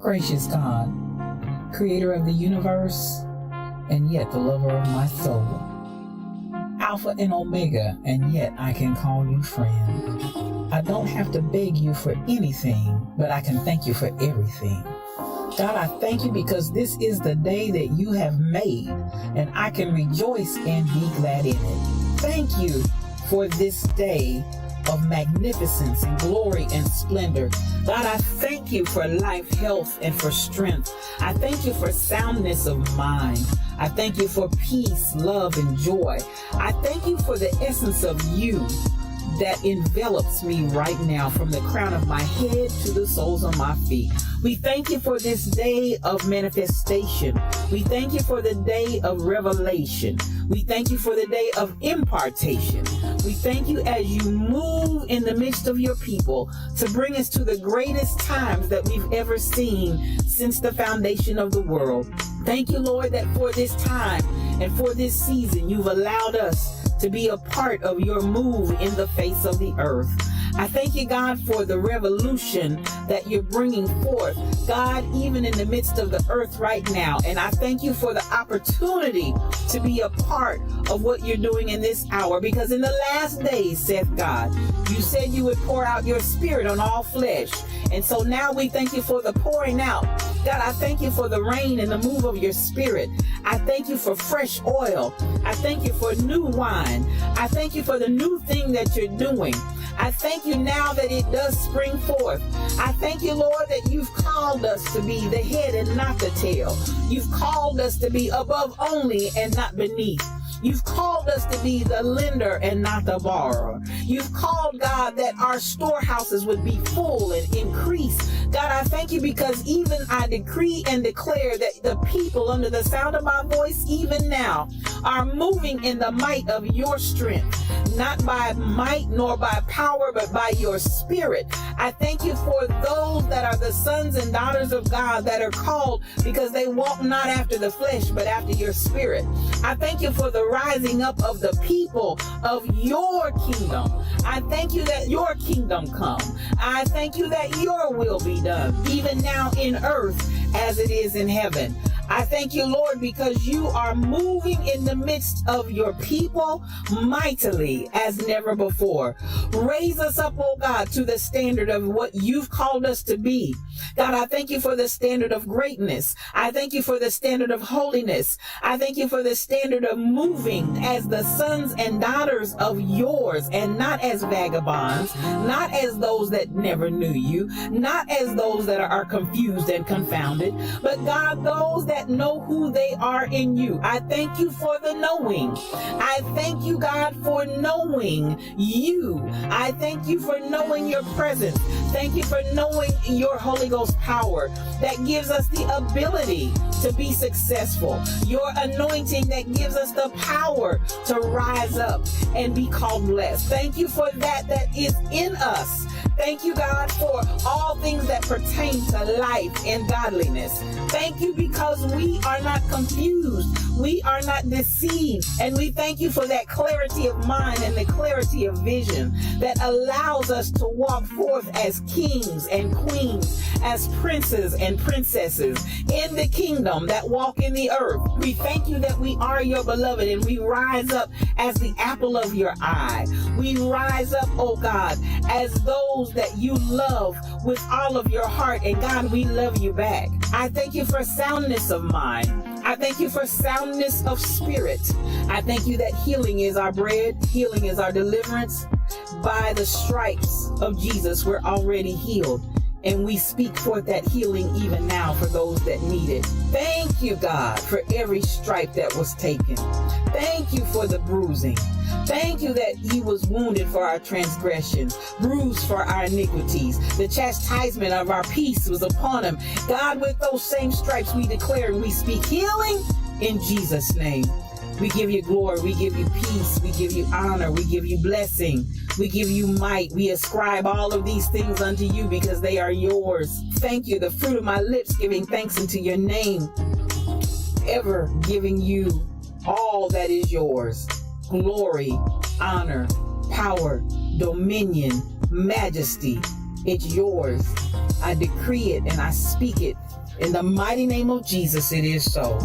Gracious God, creator of the universe, and yet the lover of my soul. Alpha and Omega, and yet I can call you friend. I don't have to beg you for anything, but I can thank you for everything. God, I thank you because this is the day that you have made, and I can rejoice and be glad in it. Thank you for this day of magnificence and glory and splendor. God, I thank you for life, health, and for strength. I thank you for soundness of mind. I thank you for peace, love, and joy. I thank you for the essence of you that envelops me right now from the crown of my head to the soles of my feet. We thank you for this day of manifestation. We thank you for the day of revelation. We thank you for the day of impartation. We thank you as you move in the midst of your people to bring us to the greatest times that we've ever seen since the foundation of the world. Thank you, Lord, that for this time and for this season, you've allowed us to be a part of your move in the face of the earth. I thank you, God, for the revolution that you're bringing forth, God, even in the midst of the earth right now. And I thank you for the opportunity to be a part of what you're doing in this hour, because in the last days, saith God, you said you would pour out your spirit on all flesh. And so now we thank you for the pouring out. God, I thank you for the rain and the move of your spirit. I thank you for fresh oil. I thank you for new wine. I thank you for the new thing that you're doing. I thank you now that it does spring forth. I thank you, Lord, that you've called us to be the head and not the tail. You've called us to be above only and not beneath. You've called us to be the lender and not the borrower. You've called, God, that our storehouses would be full and increase. God, I thank you because even I decree and declare that the people under the sound of my voice, even now, are moving in the might of your strength, not by might nor by power, but by your spirit. I thank you for those that are the sons and daughters of God that are called because they walk not after the flesh, but after your spirit. I thank you for the rising up of the people of your kingdom. I thank you that your kingdom come. I thank you that your will be done, even now in earth as it is in heaven. I thank you, Lord, because you are moving in the midst of your people mightily as never before. Raise us up, oh God, to the standard of what you've called us to be. God, I thank you for the standard of greatness. I thank you for the standard of holiness. I thank you for the standard of moving as the sons and daughters of yours, and not as vagabonds, not as those that never knew you, not as those that are confused and confounded, but God, those that know who they are in you. I thank you for the knowing. I thank you, God, for knowing you. I thank you for knowing your presence. Thank you for knowing your Holy Ghost power that gives us the ability to be successful. Your anointing that gives us the power to rise up and be called blessed. Thank you for that is in us. Thank you, God, for all things that pertain to life and godliness. Thank you because we are not confused. We are not deceived. And we thank you for that clarity of mind and the clarity of vision that allows us to walk forth as kings and queens, as princes and princesses in the kingdom that walk in the earth. We thank you that we are your beloved, and we rise up as the apple of your eye. We rise up, oh God, as those that you love with all of your heart. And God, we love you back. I thank you for soundness of mind. I thank you for soundness of spirit. I thank you that healing is our bread. Healing is our deliverance. By the stripes of Jesus, we're already healed. And we speak forth that healing even now for those that need it. Thank you, God, for every stripe that was taken. Thank you for the bruising. Thank you that he was wounded for our transgressions, bruised for our iniquities. The chastisement of our peace was upon him. God, with those same stripes we declare and we speak healing in Jesus' name. We give you glory, we give you peace, we give you honor, we give you blessing, we give you might. We ascribe all of these things unto you because they are yours. Thank you, the fruit of my lips giving thanks unto your name, ever giving you all that is yours. Glory, honor, power, dominion, majesty, it's yours. I decree it and I speak it. In the mighty name of Jesus, it is so.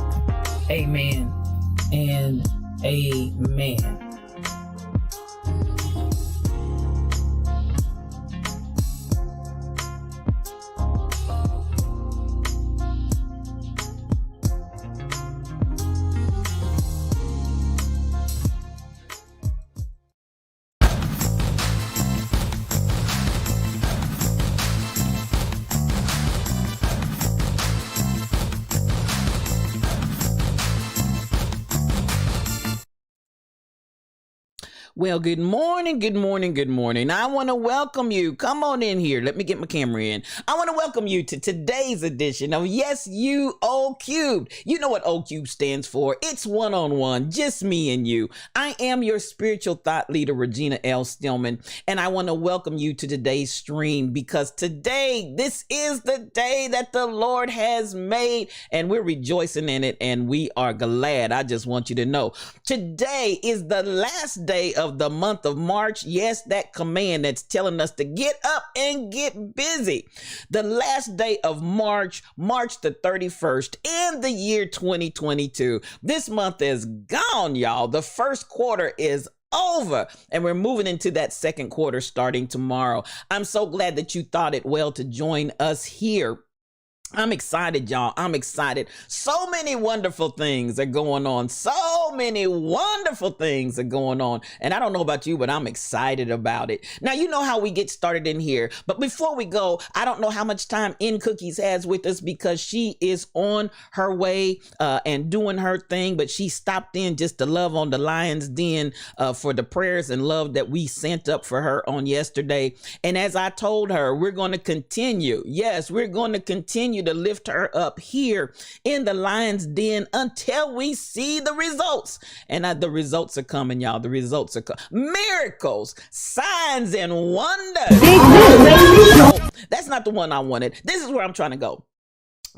Amen and amen. Well, good morning, good morning, good morning. I want to welcome you. Come on in here. Let me get my camera in. I want to welcome you to today's edition of Yes You O Cubed. You know what O Cubed stands for. It's one-on-one, just me and you. I am your spiritual thought leader, Regina L. Stillman, and I want to welcome you to today's stream because today, this is the day that the Lord has made, and we're rejoicing in it, and we are glad. I just want you to know, today is the last day of the month of March. Yes, that command that's telling us to get up and get busy. The last day of March, March the 31st in the year 2022. This month is gone, y'all. The first quarter is over and we're moving into that second quarter starting tomorrow. I'm so glad that you thought it well to join us here. I'm excited, y'all. I'm excited. So many wonderful things are going on. So many wonderful things are going on. And I don't know about you, but I'm excited about it. Now, you know how we get started in here. But before we go, I don't know how much time N Cookies has with us because she is on her way and doing her thing. But she stopped in just to love on the Lion's Den for the prayers and love that we sent up for her on yesterday. And as I told her, we're going to continue. Yes, we're going to continue to lift her up here in the Lion's Den until we see the results. And the results are coming, y'all. The results are coming. Miracles, signs, and wonders. Oh, that's not the one I wanted. This is where I'm trying to go.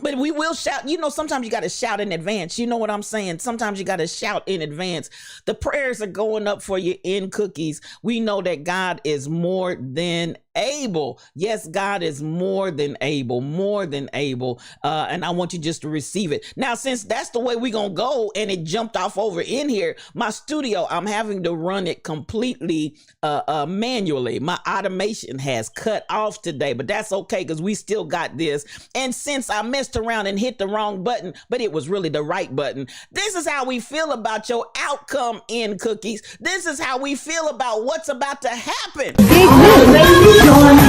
But we will shout. You know, sometimes you got to shout in advance. You know what I'm saying? Sometimes you got to shout in advance. The prayers are going up for you in Cookies. We know that God is more than able. Yes, God is more than able, more than able. And I want you just to receive it. Now, since that's the way we're going to go and it jumped off over in here, my studio, I'm having to run it completely manually. My automation has cut off today, but that's okay because we still got this. And since I messed around and hit the wrong button, but it was really the right button, this is how we feel about your outcome in cookies. This is how we feel about what's about to happen. Big Wheel, ladies, join me.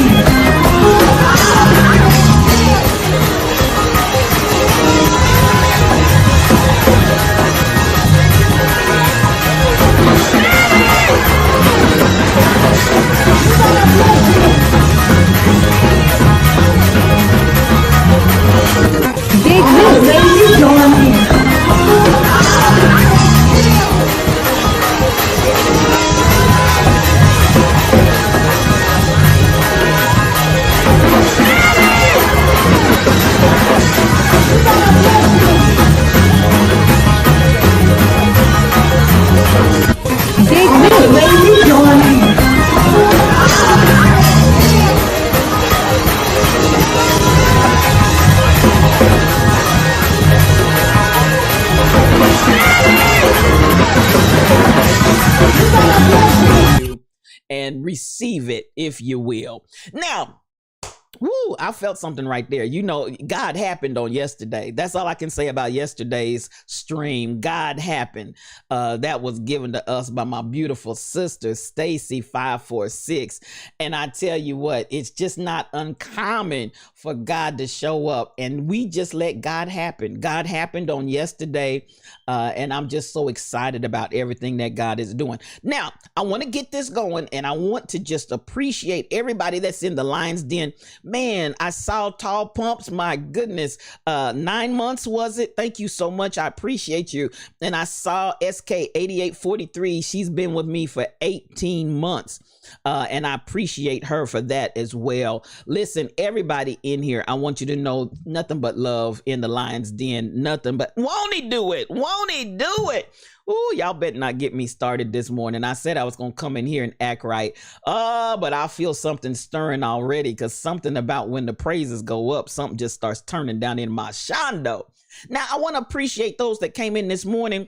Big Wheel, ladies, join me. And receive it, if you will. Now, woo, I felt something right there. You know, God happened on yesterday. That's all I can say about yesterday's stream. God happened. That was given to us by my beautiful sister, Stacy 546. And I tell you what, it's just not uncommon for God to show up, and we just let God happen. God happened on yesterday, and I'm just so excited about everything that God is doing. Now, I want to get this going, and I want to just appreciate everybody that's in the Lion's Den. Man, I saw Tall Pumps. My goodness, 9 months was it? Thank you so much. I appreciate you. And I saw SK8843. She's been with me for 18 months. And I appreciate her for that as well. Listen, everybody in here, I want you to know nothing but love in the Lion's Den. Nothing but, won't he do it? Won't he do it? Ooh, y'all better not get me started this morning. I said I was going to come in here and act right. But I feel something stirring already, because something about when the praises go up, something just starts turning down in my shondo. Now, I want to appreciate those that came in this morning.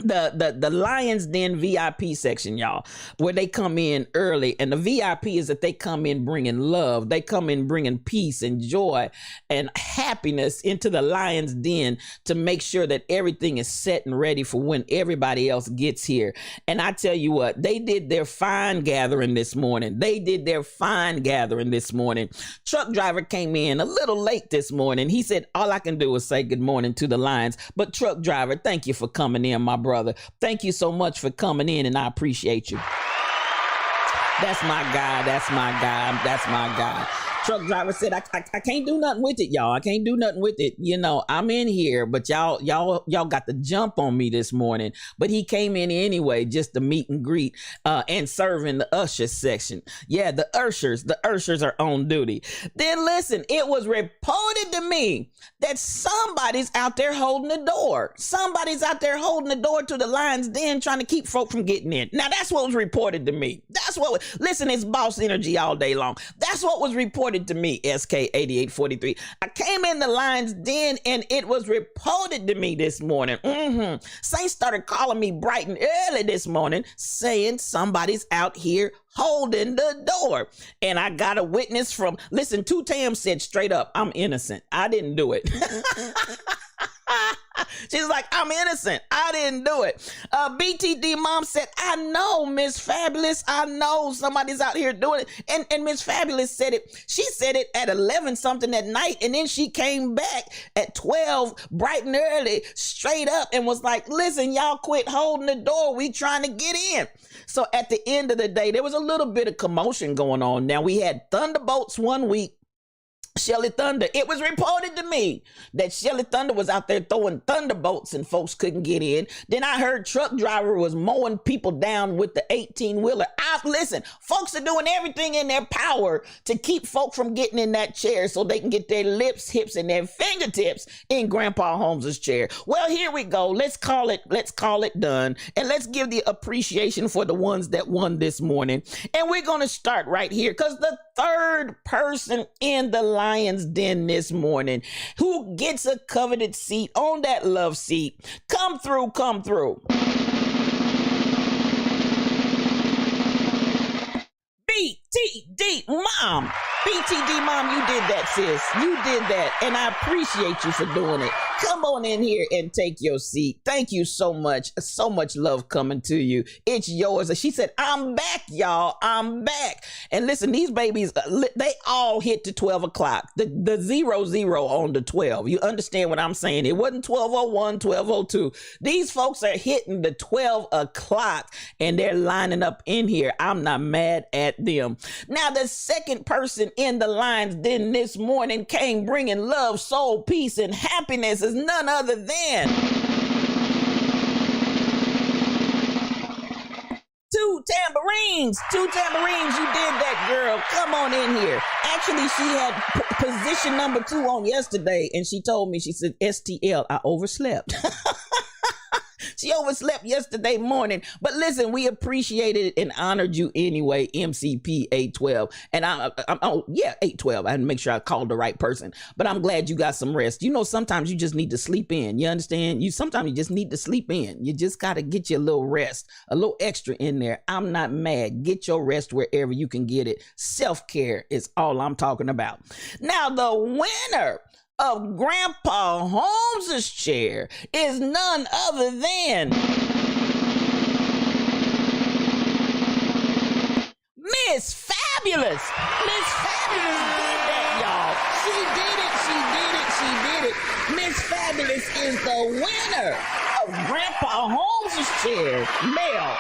The Lion's Den VIP section, y'all, where they come in early, and the VIP is that they come in bringing love. They come in bringing peace and joy and happiness into the Lion's Den to make sure that everything is set and ready for when everybody else gets here. And I tell you what, they did their fine gathering this morning. Truck driver came in a little late this morning. He said, all I can do is say good morning to the Lions. But truck driver, thank you for coming in, my brother. Thank you so much for coming in, and I appreciate you. That's my guy. Truck driver said, I can't do nothing with it, y'all. I can't do nothing with it. You know, I'm in here, but y'all got the jump on me this morning. But he came in anyway, just to meet and greet and serve in the usher section. Yeah, the ushers are on duty. Then listen, it was reported to me that somebody's out there holding the door. Somebody's out there holding the door to the Lion's Den, trying to keep folk from getting in. Now, that's what was reported to me. Listen, it's boss energy all day long. That's what was reported to me, SK8843. I came in the Lion's Den, and it was reported to me this morning. Saints started calling me bright and early this morning, saying somebody's out here holding the door. And I got a witness from, listen, Two Tam said straight up, I'm innocent. I didn't do it. She's like, I'm innocent. I didn't do it. BTD mom said, I know, Miss Fabulous. I know somebody's out here doing it. And Miss Fabulous said it. She said it at 11 something at night. And then she came back at 12 bright and early straight up and was like, listen, y'all quit holding the door. We trying to get in. So at the end of the day, there was a little bit of commotion going on. Now, we had Thunderbolts one week. Shelly Thunder. It was reported to me that Shelly Thunder was out there throwing thunderbolts and folks couldn't get in. Then I heard truck driver was mowing people down with the 18-wheeler. Listen, folks are doing everything in their power to keep folk from getting in that chair so they can get their lips, hips, and their fingertips in Grandpa Holmes's chair. Well, here we go. Let's call it done. And let's give the appreciation for the ones that won this morning. And we're going to start right here, because the third person in the Lion's Den this morning who gets a coveted seat on that love seat. Come through, come through. BTD Mom. BTD Mom, you did that, sis. You did that, and I appreciate you for doing it. Come on in here and take your seat. Thank you so much. So much love coming to you. It's yours. She said, I'm back, y'all. I'm back. And listen, these babies, they all hit to 12 o'clock. The 00 on the 12. You understand what I'm saying? It wasn't 12:01, 12:02. These folks are hitting the 12 o'clock, and they're lining up in here. I'm not mad at them. Now, the second person in the Lion's Den this morning came bringing love, soul, peace, and happiness is none other than Two Tambourines. Two Tambourines, you did that, girl. Come on in here. Actually, she had position number 2 on yesterday, and she told me, she said, STL, I overslept. She overslept yesterday morning. But listen, we appreciated and honored you anyway, MCP 812. And I'm 812. I had to make sure I called the right person. But I'm glad you got some rest. You know, sometimes you just need to sleep in. You understand? Sometimes you just need to sleep in. You just got to get your little rest, a little extra in there. I'm not mad. Get your rest wherever you can get it. Self-care is all I'm talking about. Now, the winner of Grandpa Holmes's chair is none other than Miss Fabulous. Miss Fabulous did that, y'all. She did it. Miss Fabulous is the winner of Grandpa Holmes's chair. Mel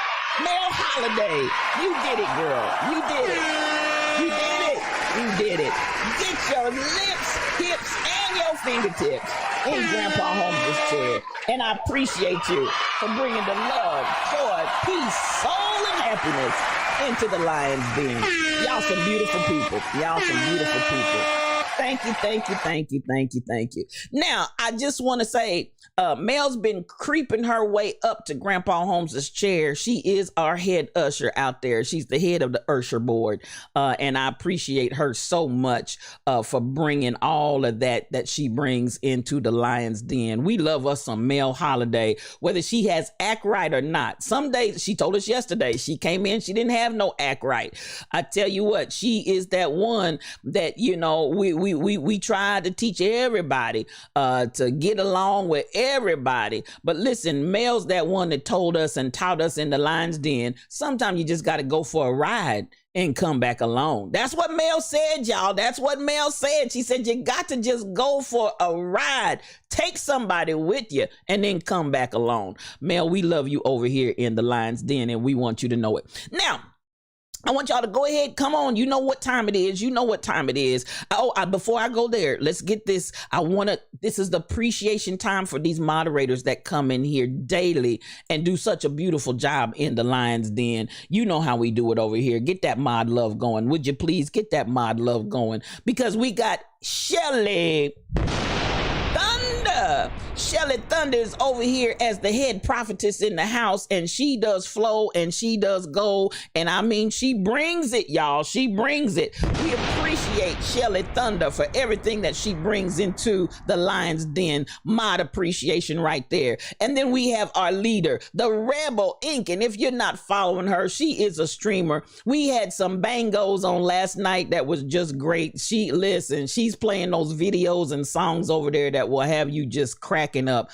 Holiday. You did it, girl. You did it. You did it. Get your lips, hips, and your fingertips in Grandpa Holmes' chair. And I appreciate you for bringing the love, joy, peace, soul, and happiness into the Lion's Den. Y'all some beautiful people. Thank you. Now, I just want to say, Mel's been creeping her way up to Grandpa Holmes's chair. She is our head usher out there. She's the head of the usher board. And I appreciate her so much for bringing all of that she brings into the Lion's Den. We love us some Mel Holiday, whether she has act right or not. Some days, she told us yesterday, she came in, she didn't have no act right. I tell you what, she is that one that, you know, we try to teach everybody to get along with everybody. But listen, Mel's that one that told us and taught us in the Lion's Den, sometimes you just got to go for a ride and come back alone. That's what Mel said, y'all. That's what Mel said. She said, you got to just go for a ride. Take somebody with you and then come back alone. Mel, we love you over here in the Lion's Den, and we want you to know it. Now, I want y'all to go ahead. Come on. You know what time it is. Before I go there, let's get this. This is the appreciation time for these moderators that come in here daily and do such a beautiful job in the Lion's Den. You know how we do it over here. Get that mod love going. Would you please get that mod love going? Because we got Shelly Thunder. Shelly Thunder is over here as the head prophetess in the house, and she does flow and she does go. And I mean, she brings it, y'all. She brings it. We appreciate Shelly Thunder for everything that she brings into the Lion's Den. Mod appreciation right there. And then we have our leader, the Rebel Ink. And if you're not following her, she is a streamer. We had some bangos on last night that was just great. She's playing those videos and songs over there that will have you just cracking up.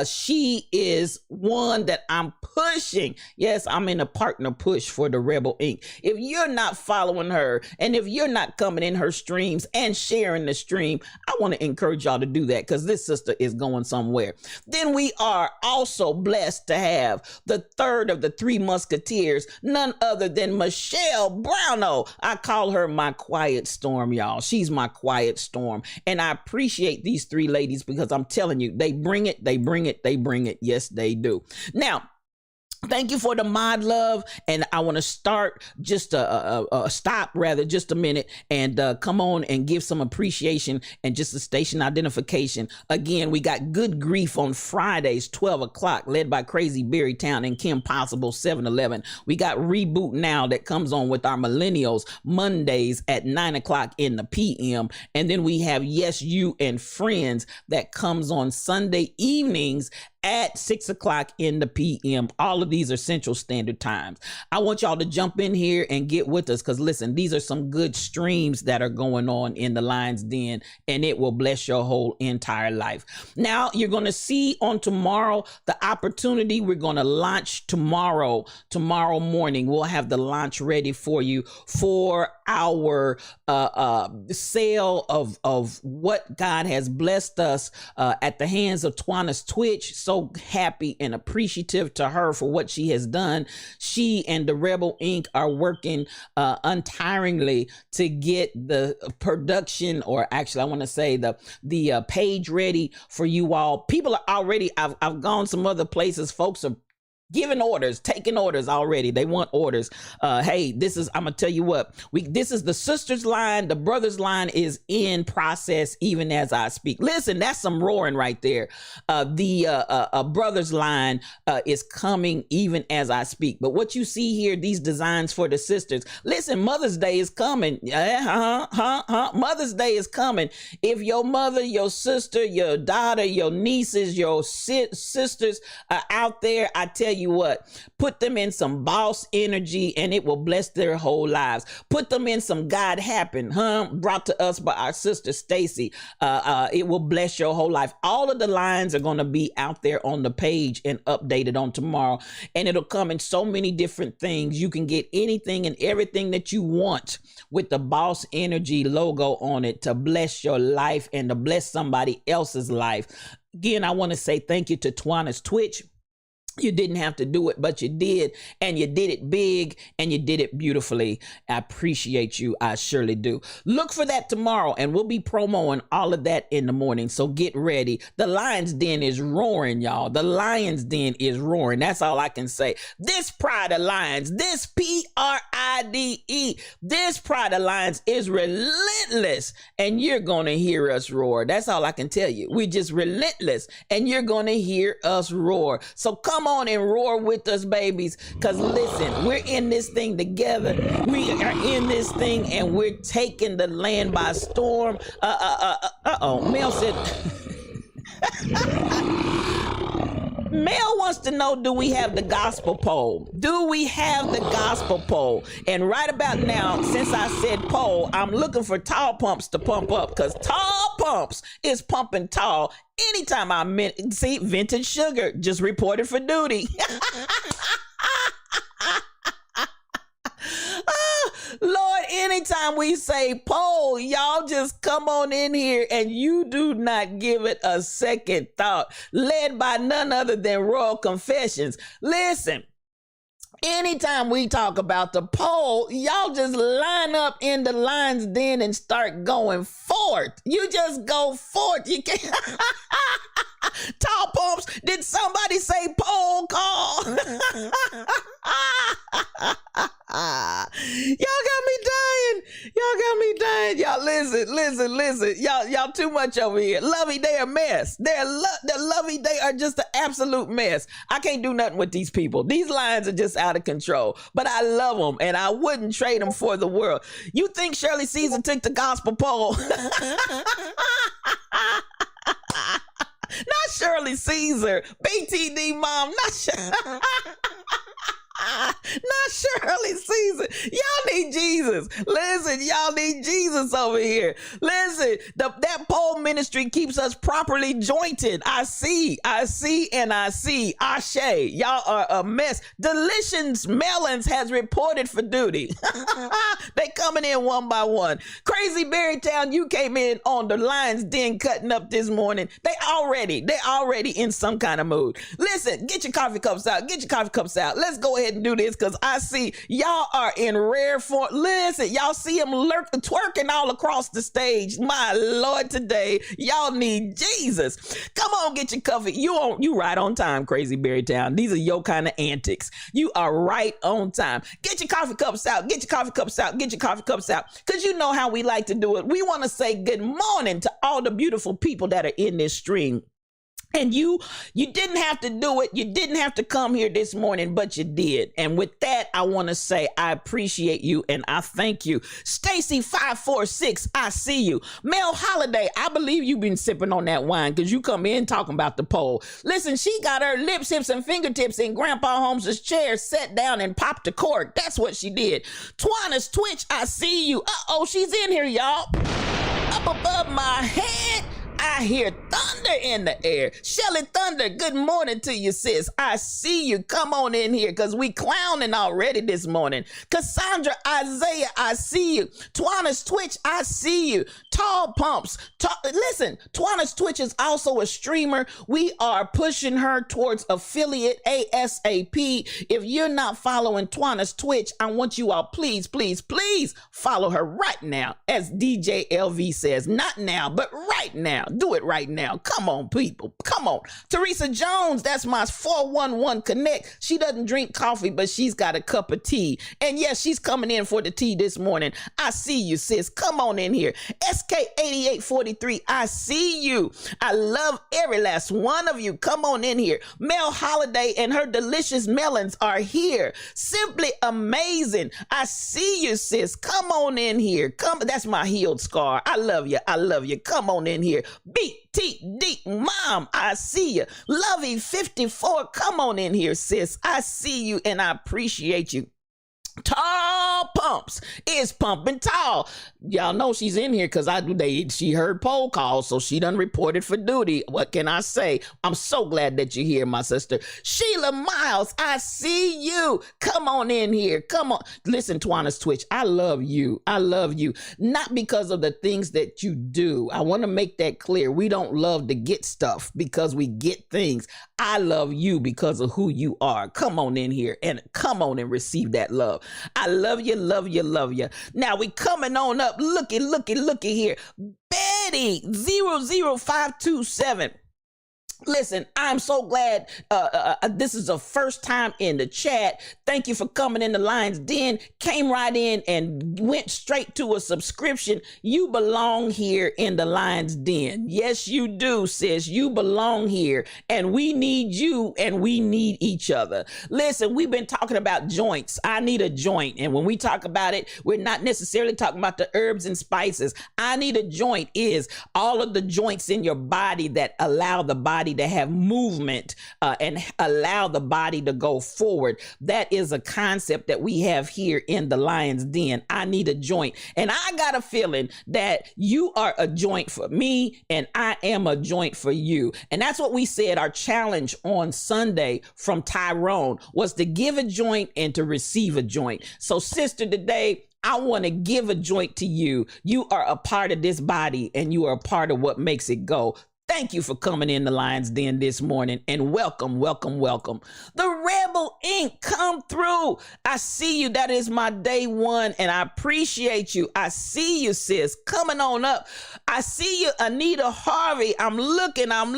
She is one that I'm pushing. Yes, I'm in a partner push for the Rebel Ink. If you're not following her and if you're not coming in her streams and sharing the stream, I want to encourage y'all to do that, because this sister is going somewhere. Then we are also blessed to have the third of the three musketeers, none other than Michelle Brownell. I call her my quiet storm, y'all. She's my quiet storm. And I appreciate these three ladies, because I'm telling you, they bring it. Yes, they do. Now, Thank you for the mod love, and I want to start just stop rather just a minute and come on and give some appreciation and just a station identification. Again, we got Good Grief on Fridays 12 o'clock, led by Crazy Berrytown and Kim Possible 7-Eleven. We got Reboot Now that comes on with our millennials Mondays at 9 o'clock in the PM, and then we have Yes You and Friends that comes on Sunday evenings at 6 o'clock in the PM. All of these are Central Standard Times. I want y'all to jump in here and get with us, because listen, these are some good streams that are going on in the Lion's Den, and it will bless your whole entire life. Now, you're going to see on tomorrow the opportunity. We're going to launch tomorrow morning. We'll have the launch ready for you for our sale of what God has blessed us at the hands of Twana's Twitch. So happy and appreciative to her for what she has done. She and the Rebel Inc. are working untiringly to get the production, or actually I want to say the page ready for you all. People are already, I've gone some other places, folks are giving orders, taking orders already. They want orders. Hey, I'm gonna tell you what, this is the sisters line. The brothers line is in process even as I speak. Listen, that's some roaring right there. The brothers line is coming even as I speak. But what you see here, these designs for the sisters, listen, Mother's Day is coming. Mother's Day is coming. If your mother, your sister, your daughter, your nieces, your sisters are out there, I tell you what, put them in some boss energy and it will bless their whole lives. Put them in some God Happened, brought to us by our sister Stacy. It will bless your whole life. All of the lines are going to be out there on the page and updated on tomorrow, and it'll come in so many different things. You can get anything and everything that you want with the Boss Energy logo on it to bless your life and to bless somebody else's life. Again, I want to say thank you to Twana's Twitch. You didn't have to do it, but you did, and you did it big, and you did it beautifully. I appreciate you. I surely do. Look for that tomorrow, and we'll be promoting all of that in the morning, so get ready. The Lion's Den is roaring, y'all. The Lion's Den is roaring. That's all I can say. This Pride Alliance, this PRIDE, this Pride Alliance is relentless, and you're going to hear us roar. That's all I can tell you. We're just relentless, and you're going to hear us roar. So come on and roar with us, babies, because listen, we're in this thing together. We are in this thing, and we're taking the land by storm. Mel said Mel wants to know, do we have the gospel poll? Do we have the gospel poll? And right about now, since I said poll, I'm looking for tall pumps to pump up, because tall pumps is pumping tall. Anytime see Vintage Sugar just reported for duty. Lord, anytime we say poll, y'all just come on in here and you do not give it a second thought. Led by none other than Royal Confessions. Listen, anytime we talk about the poll, y'all just line up in the Lion's Den and start going forth. You just go forth. You can't. Tall pumps, did somebody say poll call? Y'all got me dying. Y'all listen. Y'all too much over here. Lovey, they a mess. The Lovey, they are just an absolute mess. I can't do nothing with these people. These lines are just out of control. But I love them, and I wouldn't trade them for the world. You think Shirley Caesar took the gospel poll? Not Shirley Caesar. BTD mom, not Shirley Caesar. Y'all need Jesus. Listen, y'all need Jesus over here. Listen, that pole ministry keeps us properly jointed. I see. Ashe, y'all are a mess. Delicious Melons has reported for duty. They coming in one by one. Crazy Berrytown, you came in on the Lion's Den cutting up this morning. They already in some kind of mood. Listen, get your coffee cups out. Let's go ahead and do this, because I see y'all are in rare prayer for. Listen, y'all see him twerking all across the stage. My Lord, today y'all need Jesus. Come on, get your coffee. You right on time, Crazy Berrytown. These are your kind of antics. You are right on time. Get your coffee cups out. Get your coffee cups out. Get your coffee cups out. Because you know how we like to do it. We want to say good morning to all the beautiful people that are in this stream. And you didn't have to do it. You didn't have to come here this morning, but you did. And with that, I want to say I appreciate you and I thank you. Stacy 546, I see you. Mel Holiday, I believe you've been sipping on that wine because you come in talking about the poll. Listen, she got her lips, hips, and fingertips in Grandpa Holmes's chair, sat down and popped the cork. That's what she did. Twana's Twitch, I see you. Uh-oh, she's in here, y'all. Up above my head, I hear thunder in the air. Shelly Thunder, good morning to you, sis. I see you. Come on in here because we clowning already this morning. Cassandra Isaiah, I see you. Twana's Twitch, I see you. Tall Pumps. Listen, Twana's Twitch is also a streamer. We are pushing her towards affiliate ASAP. If you're not following Twana's Twitch, I want you all, please, please, please follow her right now. As DJ LV says, not now, but right now. Do it right now. Come on, people. Come on. Teresa Jones, that's my 411 Connect. She doesn't drink coffee, but she's got a cup of tea. And yes, she's coming in for the tea this morning. I see you, sis. Come on in here. SK8843, I see you. I love every last one of you. Come on in here. Mel Holiday and her delicious melons are here. Simply amazing. I see you, sis. Come on in here. Come. That's my healed scar. I love you. I love you. Come on in here. BTD Mom, I see you. Lovey 54, come on in here, sis. I see you and I appreciate you. Tall Pumps is pumping tall. Y'all know she's in here because she heard poll calls, so she done reported for duty. What can I say? I'm so glad that you're here, my sister. Sheila Miles, I see you. Come on in here. Come on. Listen, Twana's Twitch, I love you. I love you. Not because of the things that you do. I want to make that clear. We don't love to get stuff because we get things. I love you because of who you are. Come on in here and come on and receive that love. I love you, love you, love you. Now we coming on up. Looky here. Betty 00527. Listen, I'm so glad this is the first time in the chat. Thank you for coming in the Lion's Den. Came right in and went straight to a subscription. You belong here in the Lion's Den. Yes, you do, sis. You belong here. And we need you and we need each other. Listen, we've been talking about joints. I need a joint. And when we talk about it, we're not necessarily talking about the herbs and spices. I need a joint is all of the joints in your body that allow the body to have movement and allow the body to go forward. That is a concept that we have here in the Lion's Den. I need a joint. And I got a feeling that you are a joint for me and I am a joint for you. And that's what we said our challenge on Sunday from Tyrone was to give a joint and to receive a joint. So sister, today, I want to give a joint to you. You are a part of this body and you are a part of what makes it go. Thank you for coming in the Lion's Den this morning and welcome, welcome, welcome. The Rebel Ink come through. I see you. That is my day one and I appreciate you. I see you, sis. Coming on up. I see you, Anita Harvey. I'm looking and I'm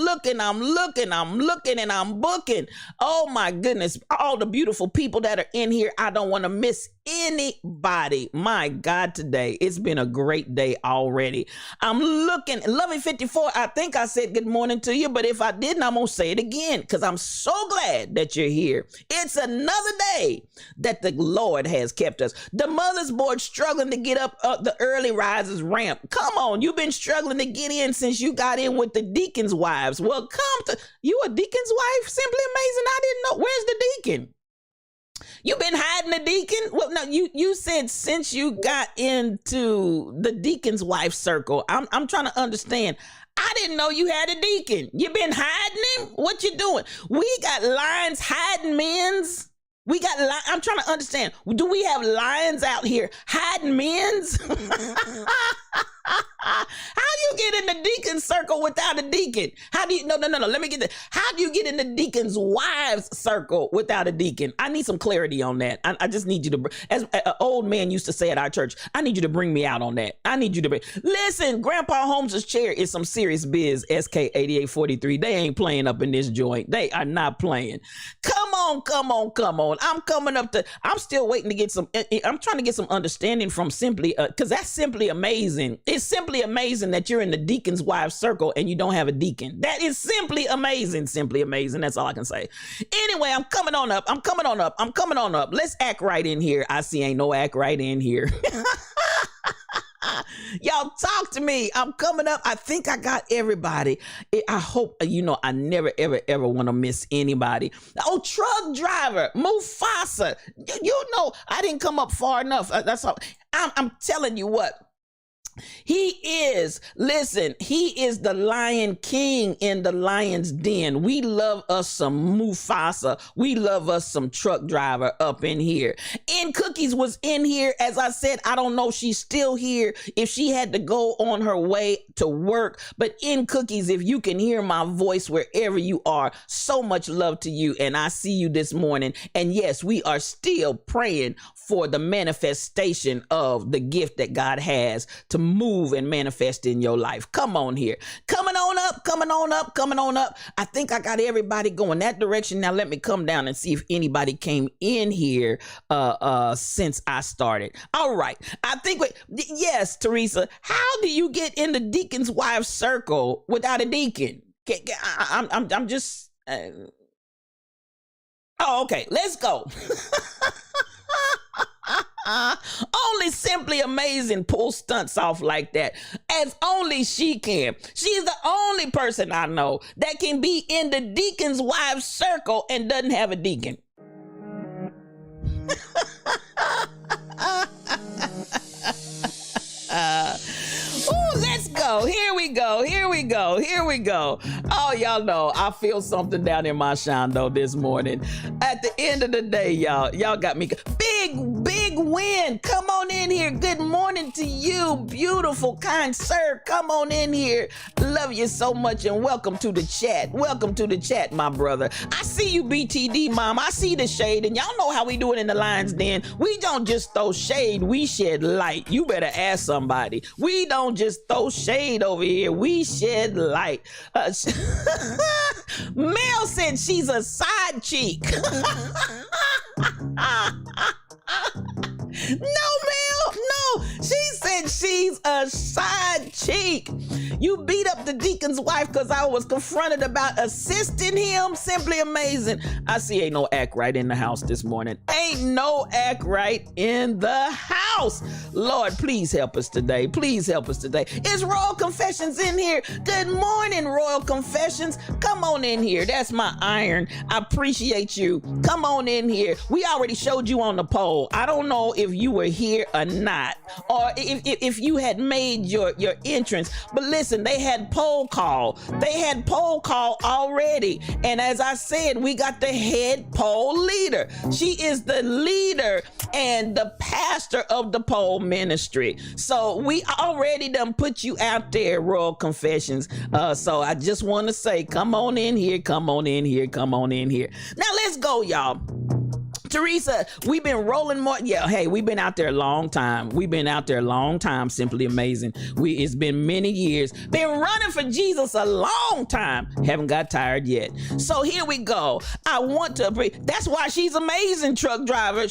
booking. Oh my goodness. All the beautiful people that are in here. I don't want to miss anybody. My God, today it's been a great day already. I'm looking. Lovey 54, I think I said good morning to you, but if I didn't, I'm gonna say it again because I'm so glad that you're here. It's another day that the Lord has kept us. The mother's board struggling to get up the early risers ramp. Come on, you've been struggling to get in since you got in with the deacon's wives. Well, you a deacon's wife? Simply amazing. I didn't know. Where's the deacon? You've been hiding the deacon? Well, no, you said since you got into the deacon's wife circle. I'm trying to understand. I didn't know you had a deacon. You been hiding him? What you doing? We got lions hiding men's. I'm trying to understand. Do we have lions out here hiding men's? How you you get in the deacon circle without a deacon? How do you, no, let me get that. How do you get in the deacon's wives circle without a deacon? I need some clarity on that. I just need you to, as an old man used to say at our church, I need you to bring me out on that. I need you to listen, Grandpa Holmes's chair is some serious biz, SK 8843. They ain't playing up in this joint. They are not playing. Come on. I'm coming up to, I'm still waiting to get some, I'm trying to get some understanding from Simply, because that's simply amazing. It's simply amazing that you're in the deacon's wives circle and you don't have a deacon. That is simply amazing. That's all I can say. Anyway, I'm coming on up. Let's act right in here. I see ain't no act right in here. Y'all talk to me. I'm coming up. I think I got everybody. I hope, I never, ever want to miss anybody. Oh, truck driver, Mufasa. I didn't come up far enough. That's all. I'm telling you what. He is the Lion King in the lion's den. We love us some Mufasa. We love us some truck driver up in here. And Cookies was in here. As I said, I don't know if she's still here, if she had to go on her way to work. But in Cookies, if you can hear my voice wherever you are, so much love to you. And I see you this morning. And yes, we are still praying for the manifestation of the gift that God has to move and manifest in your life. Come on here. Coming on up. I think I got everybody going that direction. Now let me come down and see if anybody came in here since I started. All right. I think, yes, Teresa, how do you get in the deacon's wives circle without a deacon? I'm just, okay, let's go. Only Simply Amazing pull stunts off like that, as only she can. She's the only person I know that can be in the deacon's wives circle and doesn't have a deacon. Let's go. Here we go. Oh, y'all know I feel something down in my shondo this morning. At the end of the day, y'all got me. Big win. Come on in here. Good morning to you, beautiful, kind sir. Come on in here. Love you so much and welcome to the chat. Welcome to the chat, my brother. I see you, BTD mom. I see the shade, and y'all know how we do it in the Lion's Den. We don't just throw shade, we shed light. You better ask somebody. We don't just throw shade over here. We shed light. Mel said she's a side cheek. No, Mel, no. She said she's a side cheek. You beat up the deacon's wife because I was confronted about assisting him. Simply amazing. I see ain't no act right in the house this morning. Ain't no act right in the house. Lord, please help us today. Is Royal Confessions in here? Good morning, Royal Confessions. Come on in here. That's my iron. I appreciate you. Come on in here. We already showed you on the poll. I don't know if you were here or not, or if you had made your entrance, but listen, they had poll call already, and as I said, we got the head poll leader. She is the leader and the pastor of the poll ministry, so we already done put you out there, Royal Confessions. So I just want to say, come on in here. Now let's go, y'all. Teresa, we've been rolling more. Yeah, hey, we've been out there a long time. Simply amazing. It's been many years. Been running for Jesus a long time. Haven't got tired yet. So here we go. I want to breathe. That's why she's amazing, truck driver.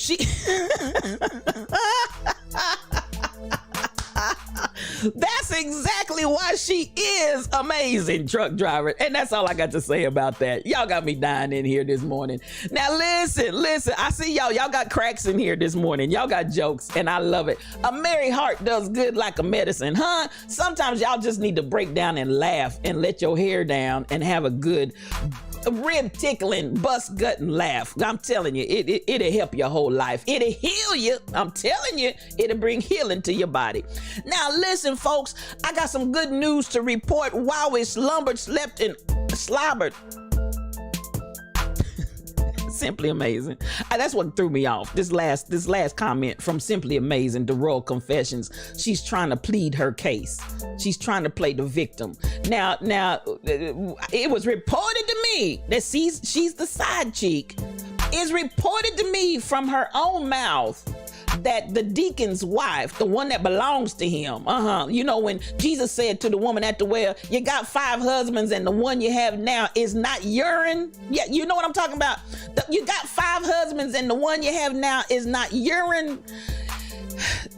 That's exactly why she is amazing, truck driver. And that's all I got to say about that. Y'all got me dying in here this morning. Now listen, I see y'all got cracks in here this morning. Y'all got jokes and I love it. A merry heart does good like a medicine, huh? Sometimes y'all just need to break down and laugh and let your hair down and have a good rib tickling, bust gutting laugh. I'm telling you, it'll help your whole life. It'll heal you. I'm telling you, it'll bring healing to your body. Now listen, folks, I got some good news to report. While we slumbered, slept, and slobbered. Simply Amazing. That's what threw me off. This last comment from Simply Amazing, the Royal Confessions. She's trying to plead her case. She's trying to play the victim. Now, it was reported to me that she's the side cheek. It's reported to me from her own mouth that the deacon's wife, the one that belongs to him, you know, when Jesus said to the woman at the well, you got 5 husbands and the one you have now is not urine. Yeah, you know what I'm talking about? You got 5 husbands and the one you have now is not urine.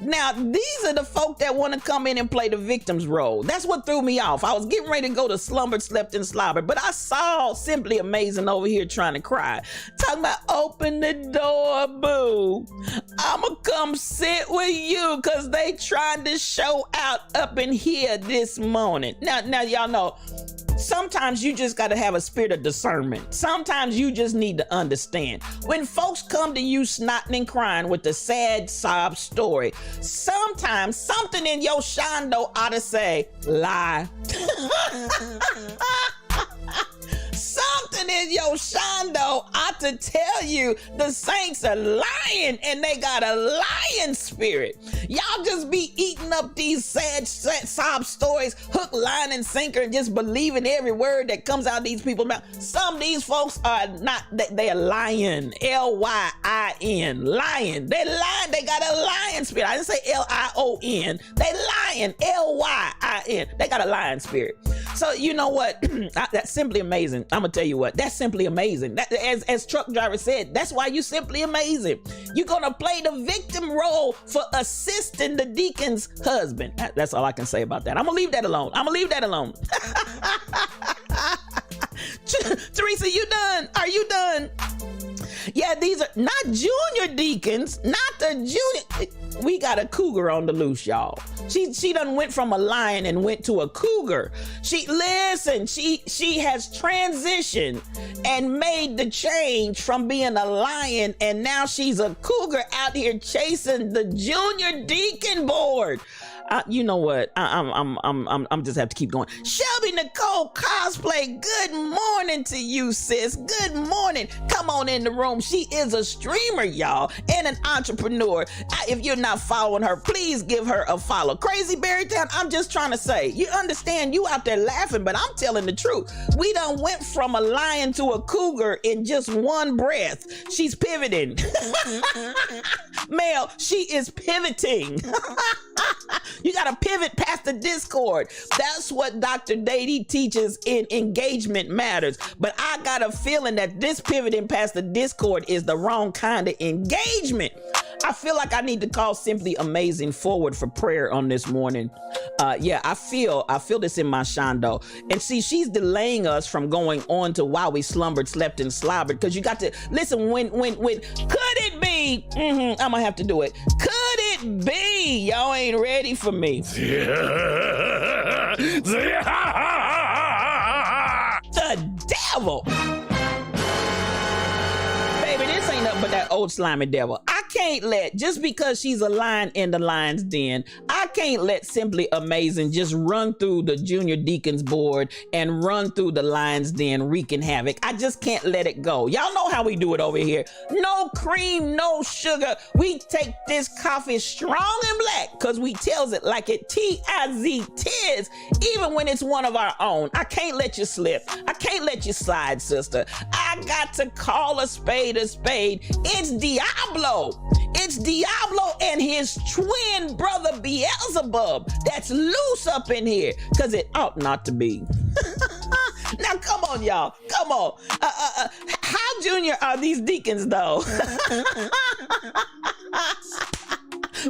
Now, these are the folk that want to come in and play the victim's role. That's what threw me off. I was getting ready to go to Slumbered, Slept, and Slobbered, but I saw Simply Amazing over here trying to cry. Talking about, open the door, boo. I'ma come sit with you because they trying to show out up in here this morning. Now, y'all know, sometimes you just got to have a spirit of discernment. Sometimes you just need to understand. When folks come to you snotting and crying with a sad sob story, sometimes something in your shondo ought to say, lie. Something in your shondo ought to tell you the saints are lying and they got a lying spirit. Y'all just be eating up these sad sob stories, hook, line, and sinker, and just believing every word that comes out of these people's mouth. Some of these folks are not, they are lying. L-Y-I-N, lying. They lying. They got a lying spirit. I didn't say L-I-O-N. They lying. L-Y-I-N. They got a lying spirit. So you know what? That's Simply Amazing. I'm gonna tell you what. That's Simply Amazing. That, as truck driver said, that's why you Simply Amazing. You're gonna play the victim role for assisting the deacon's husband. That's all I can say about that. I'm gonna leave that alone. Teresa, you done? Are you done? Yeah, these are not junior deacons, not the junior. We got a cougar on the loose, y'all. She done went from a lion and went to a cougar. She has transitioned and made the change from being a lion, and now she's a cougar out here chasing the junior deacon board. You know what? I'm just have to keep going. Shelby Nicole Cosplay, good morning to you, sis. Good morning. Come on in the room. She is a streamer, y'all, and an entrepreneur. If you're not following her, please give her a follow. Crazy Berrytown, I'm just trying to say, you understand, you out there laughing, but I'm telling the truth. We done went from a lion to a cougar in just one breath. She's pivoting. Mel, she is pivoting. You got to pivot past the discord. That's what Dr. Dady teaches in Engagement Matters. But I got a feeling that this pivoting past the discord is the wrong kind of engagement. I feel like I need to call Simply Amazing forward for prayer on this morning. Yeah, I feel this in my shondo. And see, she's delaying us from going on to while we slumbered, slept, and slobbered. Because you got to listen. When could it be? I'm gonna have to do it. Could it be? Y'all ain't ready for me. The devil. Baby, this ain't nothing but that old slimy devil. I can't let, just because she's a lion in the lion's den, I can't let Simply Amazing just run through the junior deacons board and run through the lion's den wreaking havoc. I just can't let it go. Y'all know how we do it over here. No cream, no sugar. We take this coffee strong and black because we tells it like it T-I-Z, tis, even when it's one of our own. I can't let you slip. I can't let you slide, sister. I got to call a spade a spade. It's Diablo. It's Diablo and his twin brother Beelzebub that's loose up in here, because it ought not to be. Now, come on, y'all. Come on. How junior are these deacons, though?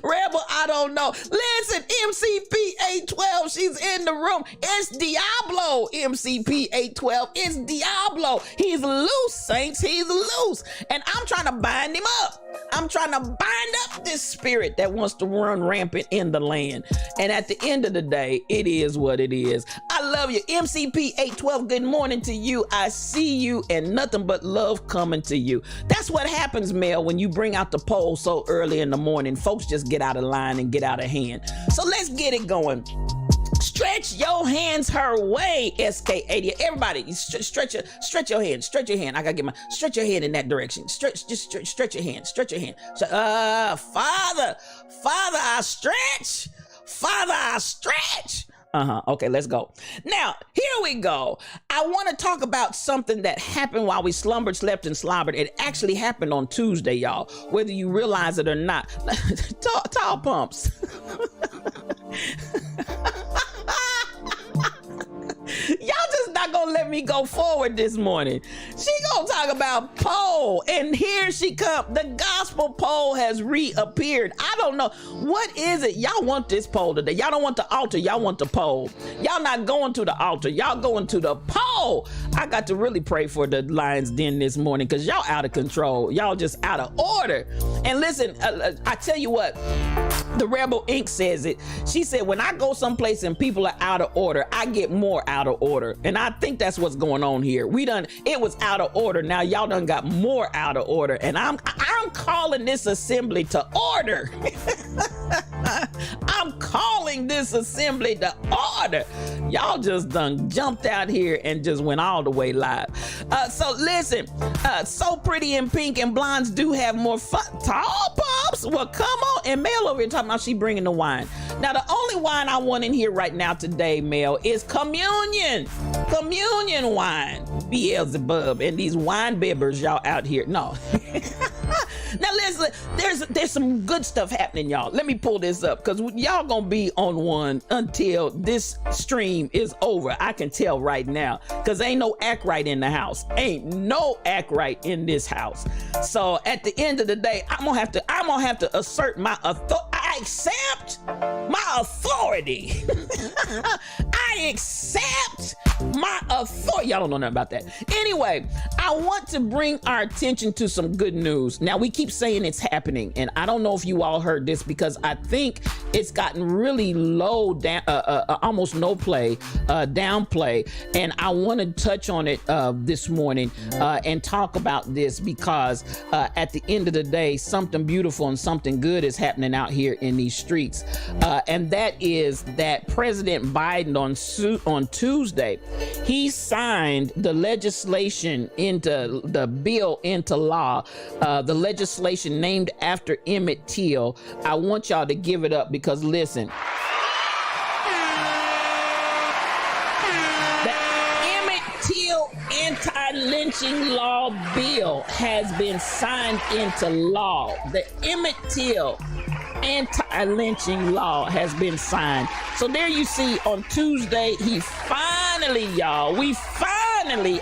Rebel, I don't know. Listen, MCP 812, she's in the room. It's Diablo, MCP 812. It's Diablo. He's loose, saints. He's loose. And I'm trying to bind him up. I'm trying to bind up this spirit that wants to run rampant in the land. And at the end of the day, it is what it is. I love you. MCP 812, good morning to you. I see you and nothing but love coming to you. That's what happens, Mel, when you bring out the poll so early in the morning. Folks just get out of line and get out of hand. So let's get it going. Stretch your hands her way, SK80. Everybody, stretch your hand. Stretch your hand. I gotta get my stretch your hand in that direction. Stretch your hand. Stretch your hand. Father, I stretch. Father, I stretch. Okay, let's go. Now, here we go. I want to talk about something that happened while we slumbered, slept, and slobbered. It actually happened on Tuesday, y'all, whether you realize it or not. Tall pumps. Y'all just not gonna let me go forward this morning. She gonna talk about pole, and here she come. The gospel pole has reappeared. I don't know what is it. Y'all want this pole today. Y'all don't want the altar. Y'all want the pole. Y'all not going to the altar. Y'all going to the pole. I got to really pray for the Lions Den this morning because y'all out of control. Y'all just out of order. And listen, I tell you what. The Rebel Inc. says it. She said, when I go someplace and people are out of order, I get more out of order. And I think that's what's going on here. It was out of order. Now y'all done got more out of order. And I'm calling this assembly to order. I'm calling this assembly to order. Y'all just done jumped out here and just went all the way live. So listen, So Pretty in Pink and Blondes do have more fun. Tall Pops? Well, come on. And Mel over here talking about she bringing the wine. Now, the only wine I want in here right now today, Mel, is communion. Communion wine. Beelzebub and these wine bibbers y'all out here. No. Now listen, there's some good stuff happening, y'all. Let me pull this up because y'all gonna be on one until this stream is over. I can tell right now because ain't no act right in the house. Ain't no act right in this house. So at the end of the day, I'm gonna have to assert my authority. I accept my authority. I accept my authority. Y'all don't know nothing about that. Anyway, I want to bring our attention to some good news. Now, we keep saying it's happening, and I don't know if you all heard this because I think it's gotten really low, down, almost no play, downplay, and I want to touch on it this morning and talk about this because at the end of the day, something beautiful and something good is happening out here in these streets, and that is that President Biden on Tuesday, he signed the legislation into the bill into law, the legislation named after Emmett Till. I want y'all to give it up because listen, the Emmett Till anti-lynching law bill has been signed into law. The Emmett Till anti-lynching law has been signed. So there you see on Tuesday, he finally, y'all,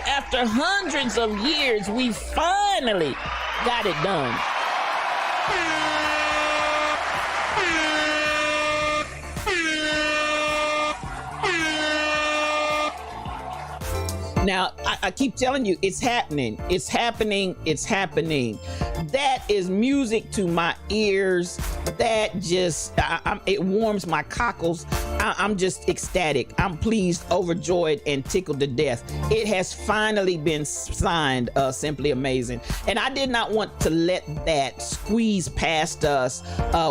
after hundreds of years, we finally got it done. Now, I keep telling you, it's happening. It's happening. It's happening. That is music to my ears. That just, it warms my cockles. I'm just ecstatic. I'm pleased, overjoyed, and tickled to death. It has finally been signed. Simply amazing. And I did not want to let that squeeze past us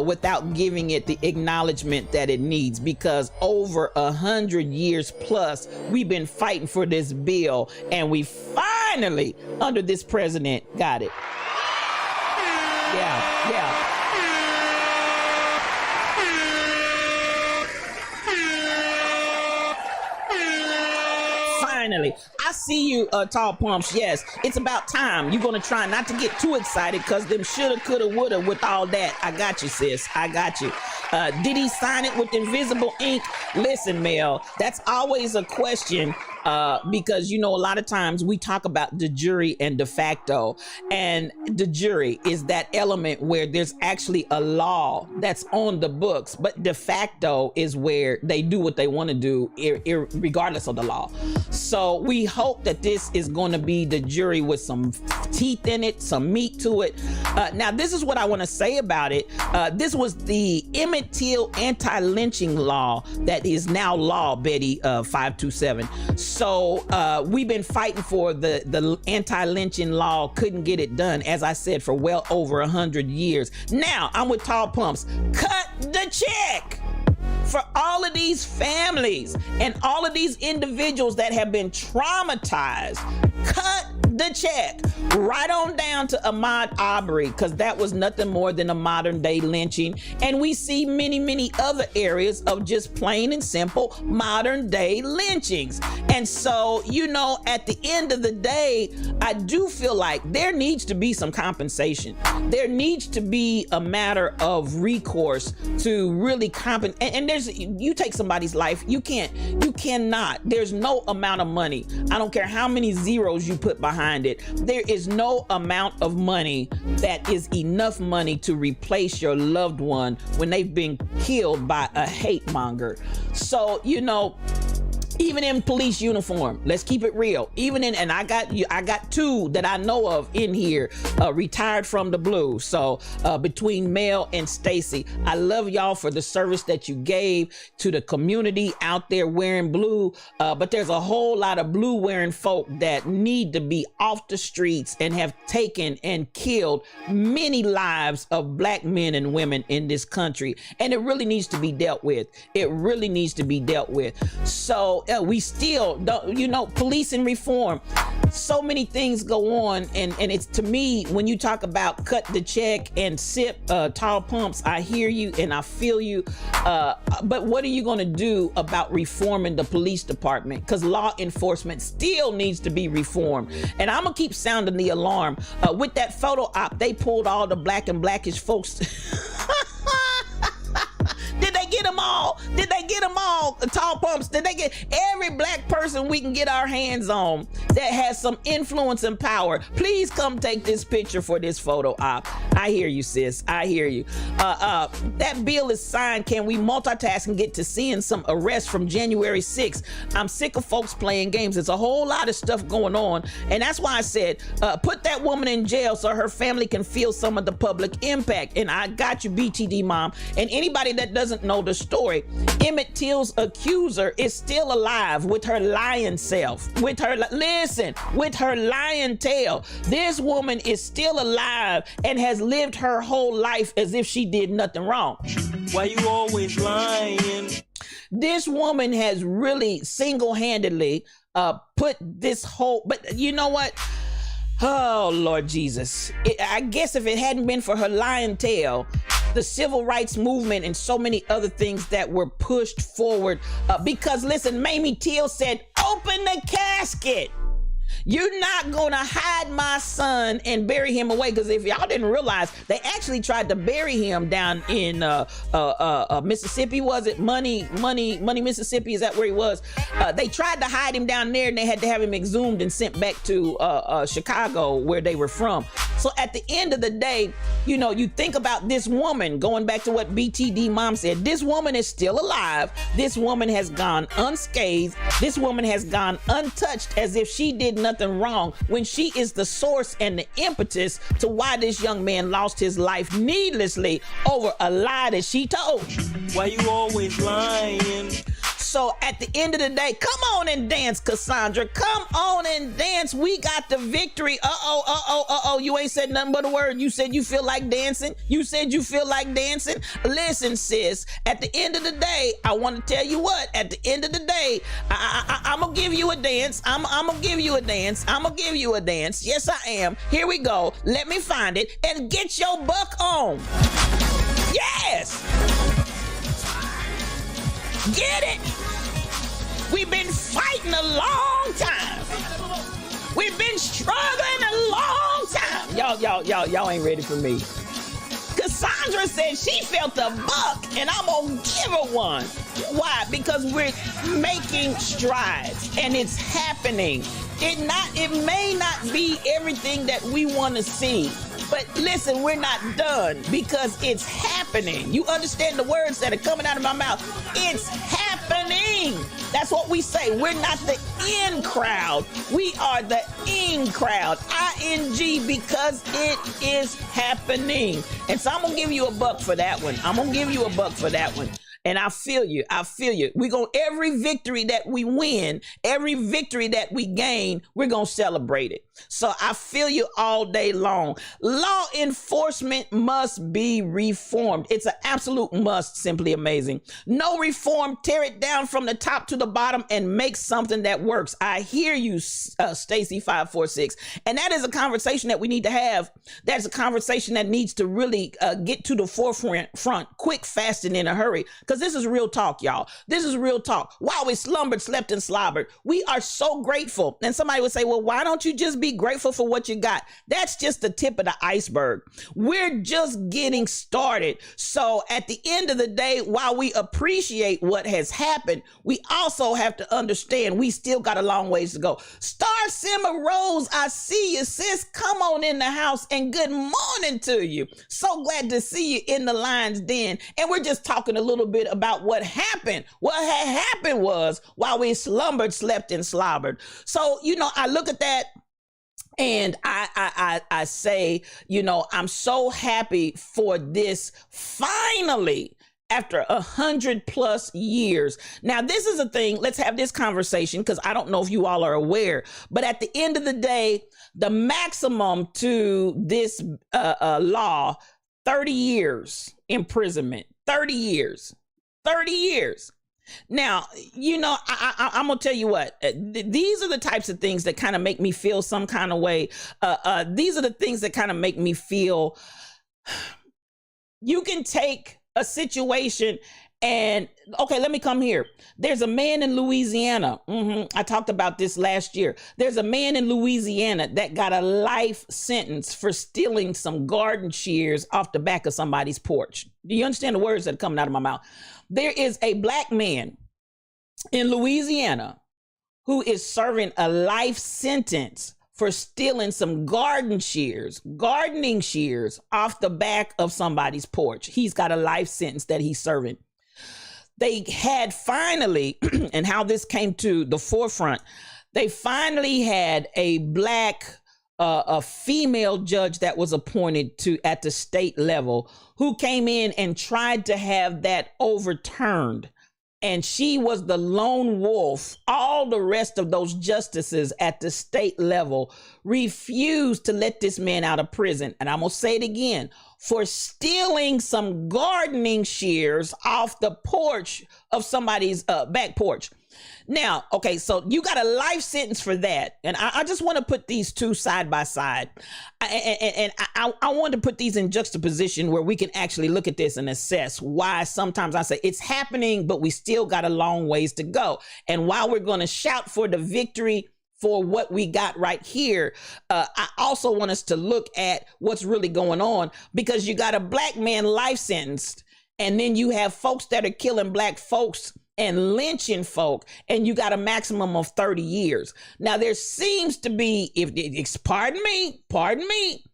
without giving it the acknowledgement that it needs, because over 100 years plus, we've been fighting for this bill, and we finally, under this president, got it. Yeah. Finally, I see you, Tall Pumps. Yes, it's about time. You're gonna try not to get too excited because them shoulda, coulda, woulda with all that. I got you, sis. I got you. Did he sign it with invisible ink? Listen, Mel, that's always a question. Because, you know, a lot of times we talk about de jure and de facto, and de jure is that element where there's actually a law that's on the books, but de facto is where they do what they want to do regardless of the law. So we hope that this is going to be de jure with some teeth in it, some meat to it. Now, this is what I want to say about it. This was the Emmett Till anti-lynching law that is now law, Betty 527. So we've been fighting for the anti-lynching law, couldn't get it done, as I said, for well over 100 years. Now I'm with Tall Pumps. Cut the check for all of these families and all of these individuals that have been traumatized, cut the check right on down to Ahmaud Arbery, because that was nothing more than a modern day lynching. And we see many, many other areas of just plain and simple modern day lynchings. And so, you know, at the end of the day, I do feel like there needs to be some compensation. There needs to be a matter of recourse to really compensate. And there's, you take somebody's life, you cannot, there's no amount of money. I don't care how many zeros you put behind it. There is no amount of money that is enough money to replace your loved one when they've been killed by a hate monger. So, you know, even in police uniform, let's keep it real. Even in, and I got two that I know of in here, retired from the blue. So between Mel and Stacy, I love y'all for the service that you gave to the community out there wearing blue. But there's a whole lot of blue wearing folk that need to be off the streets and have taken and killed many lives of black men and women in this country. And it really needs to be dealt with. It really needs to be dealt with. So we still don't, you know, policing reform, so many things go on, and it's, to me, when you talk about cut the check and sip tall pumps, I hear you and I feel you, but what are you going to do about reforming the police department? Because law enforcement still needs to be reformed. And I'm gonna keep sounding the alarm. With that photo op, they pulled all the black and blackish folks. Did they get them all? Did they get them all? Tall pumps. Did they get every black person we can get our hands on that has some influence and power? Please come take this picture for this photo op. I hear you, sis. I hear you. That bill is signed. Can we multitask and get to seeing some arrests from January 6th? I'm sick of folks playing games. There's a whole lot of stuff going on. And that's why I said, put that woman in jail so her family can feel some of the public impact. And I got you, BTD mom. And anybody that doesn't know the story, Emmett Till's accuser is still alive with her lying self, with her lying tail. This woman is still alive and has lived her whole life as if she did nothing wrong. Why you always lying? This woman has really single-handedly put this whole, but you know what? Oh, Lord Jesus. I guess if it hadn't been for her lying tail, the civil rights movement and so many other things that were pushed forward, because listen, Mamie Till said, open the casket. You're not gonna hide my son and bury him away, because if y'all didn't realize, they actually tried to bury him down in Mississippi. Was it Money, Mississippi? Is that where he was? They tried to hide him down there, and they had to have him exhumed and sent back to Chicago, where they were from. So at the end of the day, you know, you think about this woman, going back to what BTD mom said, this woman is still alive. This woman has gone unscathed. This woman has gone untouched, as if she did nothing wrong, when she is the source and the impetus to why this young man lost his life needlessly over a lie that she told. Why you always lying? So at the end of the day, come on and dance, Cassandra. Come on and dance. We got the victory. You ain't said nothing but a word. You said you feel like dancing. You said you feel like dancing. Listen, sis, at the end of the day, I want to tell you what, at the end of the day, I'm going to give you a dance. I'm going to give you a dance. I'm going to give you a dance. Yes, I am. Here we go. Let me find it and get your buck on. Yes. Get it. We've been fighting a long time. We've been struggling a long time. Y'all ain't ready for me. Cassandra said she felt a buck, and I'm gonna give her one. Why? Because we're making strides, and it's happening. It may not be everything that we want to see, but listen, we're not done, because it's happening. You understand the words that are coming out of my mouth? It's happening. That's what we say. We're not the in crowd. We are the in crowd. ING, because it is happening. And so I'm going to give you a buck for that one. I'm going to give you a buck for that one. And I feel you. I feel you. We're going to, every victory that we win, every victory that we gain, we're going to celebrate it. So I feel you all day long. Law enforcement must be reformed. It's an absolute must. Simply amazing. No reform, tear it down from the top to the bottom and make something that works. I hear you, Stacy 546. And that is a conversation that we need to have. That's a conversation that needs to really get to the forefront, quick, fast, and in a hurry. Because this is real talk, y'all. This is real talk. While we slumbered, slept, and slobbered, we are so grateful. And somebody would say, well, why don't you just be grateful for what you got? That's just the tip of the iceberg. We're just getting started. So at the end of the day, while we appreciate what has happened, we also have to understand we still got a long ways to go. Star Simmer Rose, I see you, sis. Come on in the house and good morning to you. So glad to see you in the Lion's Den. And we're just talking a little bit about what happened. What had happened was while we slumbered, slept, and slobbered. So, I look at that and I say, I'm so happy for this finally after 100+ years. Now, this is a thing. Let's have this conversation because I don't know if you all are aware, but at the end of the day, the maximum to this law, 30 years imprisonment, 30 years. Now, I'm going to tell you what, these are the types of things that kind of make me feel some kind of way. These are the things that kind of make me feel you can take a situation and, okay, let me come here. There's a man in Louisiana. I talked about this last year. There's a man in Louisiana that got a life sentence for stealing some garden shears off the back of somebody's porch. Do you understand the words that are coming out of my mouth? There is a black man in Louisiana who is serving a life sentence for stealing some gardening shears off the back of somebody's porch. He's got a life sentence that he's serving. They had finally, and how this came to the forefront, they finally had a black, a female judge that was appointed to at the state level who came in and tried to have that overturned. And she was the lone wolf. All the rest of those justices at the state level refused to let this man out of prison. And I'm going to say it again, for stealing some gardening shears off the porch of somebody's back porch. Now, okay, so you got a life sentence for that. And I just want to put these two side by side. I want to put these in juxtaposition where we can actually look at this and assess why sometimes I say it's happening, but we still got a long ways to go. And while we're going to shout for the victory for what we got right here, I also want us to look at what's really going on, because you got a black man life sentenced, and then you have folks that are killing black folks and lynching folk, and you got a maximum of 30 years. Now, there seems to be, pardon me,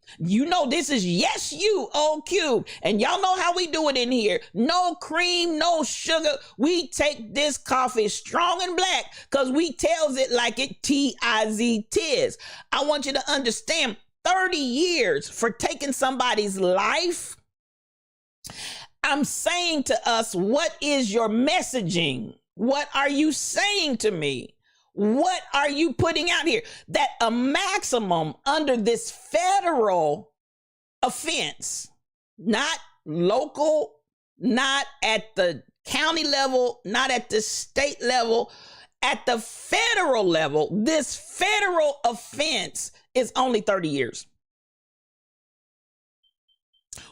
this is Yes You, Old Cube, and y'all know how we do it in here. No cream, no sugar. We take this coffee strong and black because we tells it like it T-I-Z tis. I want you to understand, 30 years for taking somebody's life. I'm saying to us, what is your messaging? What are you saying to me? What are you putting out here? That a maximum under this federal offense, not local, not at the county level, not at the state level, at the federal level, this federal offense is only 30 years.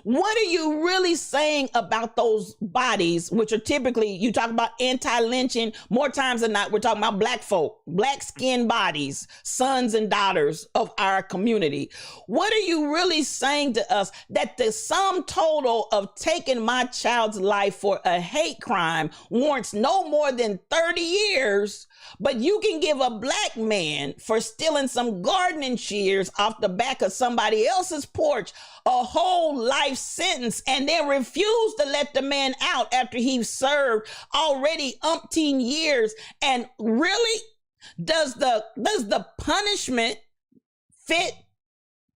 What are you really saying about those bodies, which are typically, you talk about anti-lynching, more times than not, we're talking about black folk, black skin bodies, sons and daughters of our community. What are you really saying to us that the sum total of taking my child's life for a hate crime warrants no more than 30 years, but you can give a black man for stealing some gardening shears off the back of somebody else's porch a whole life sentence and then refuse to let the man out after he's served already umpteen years? And really, does the punishment fit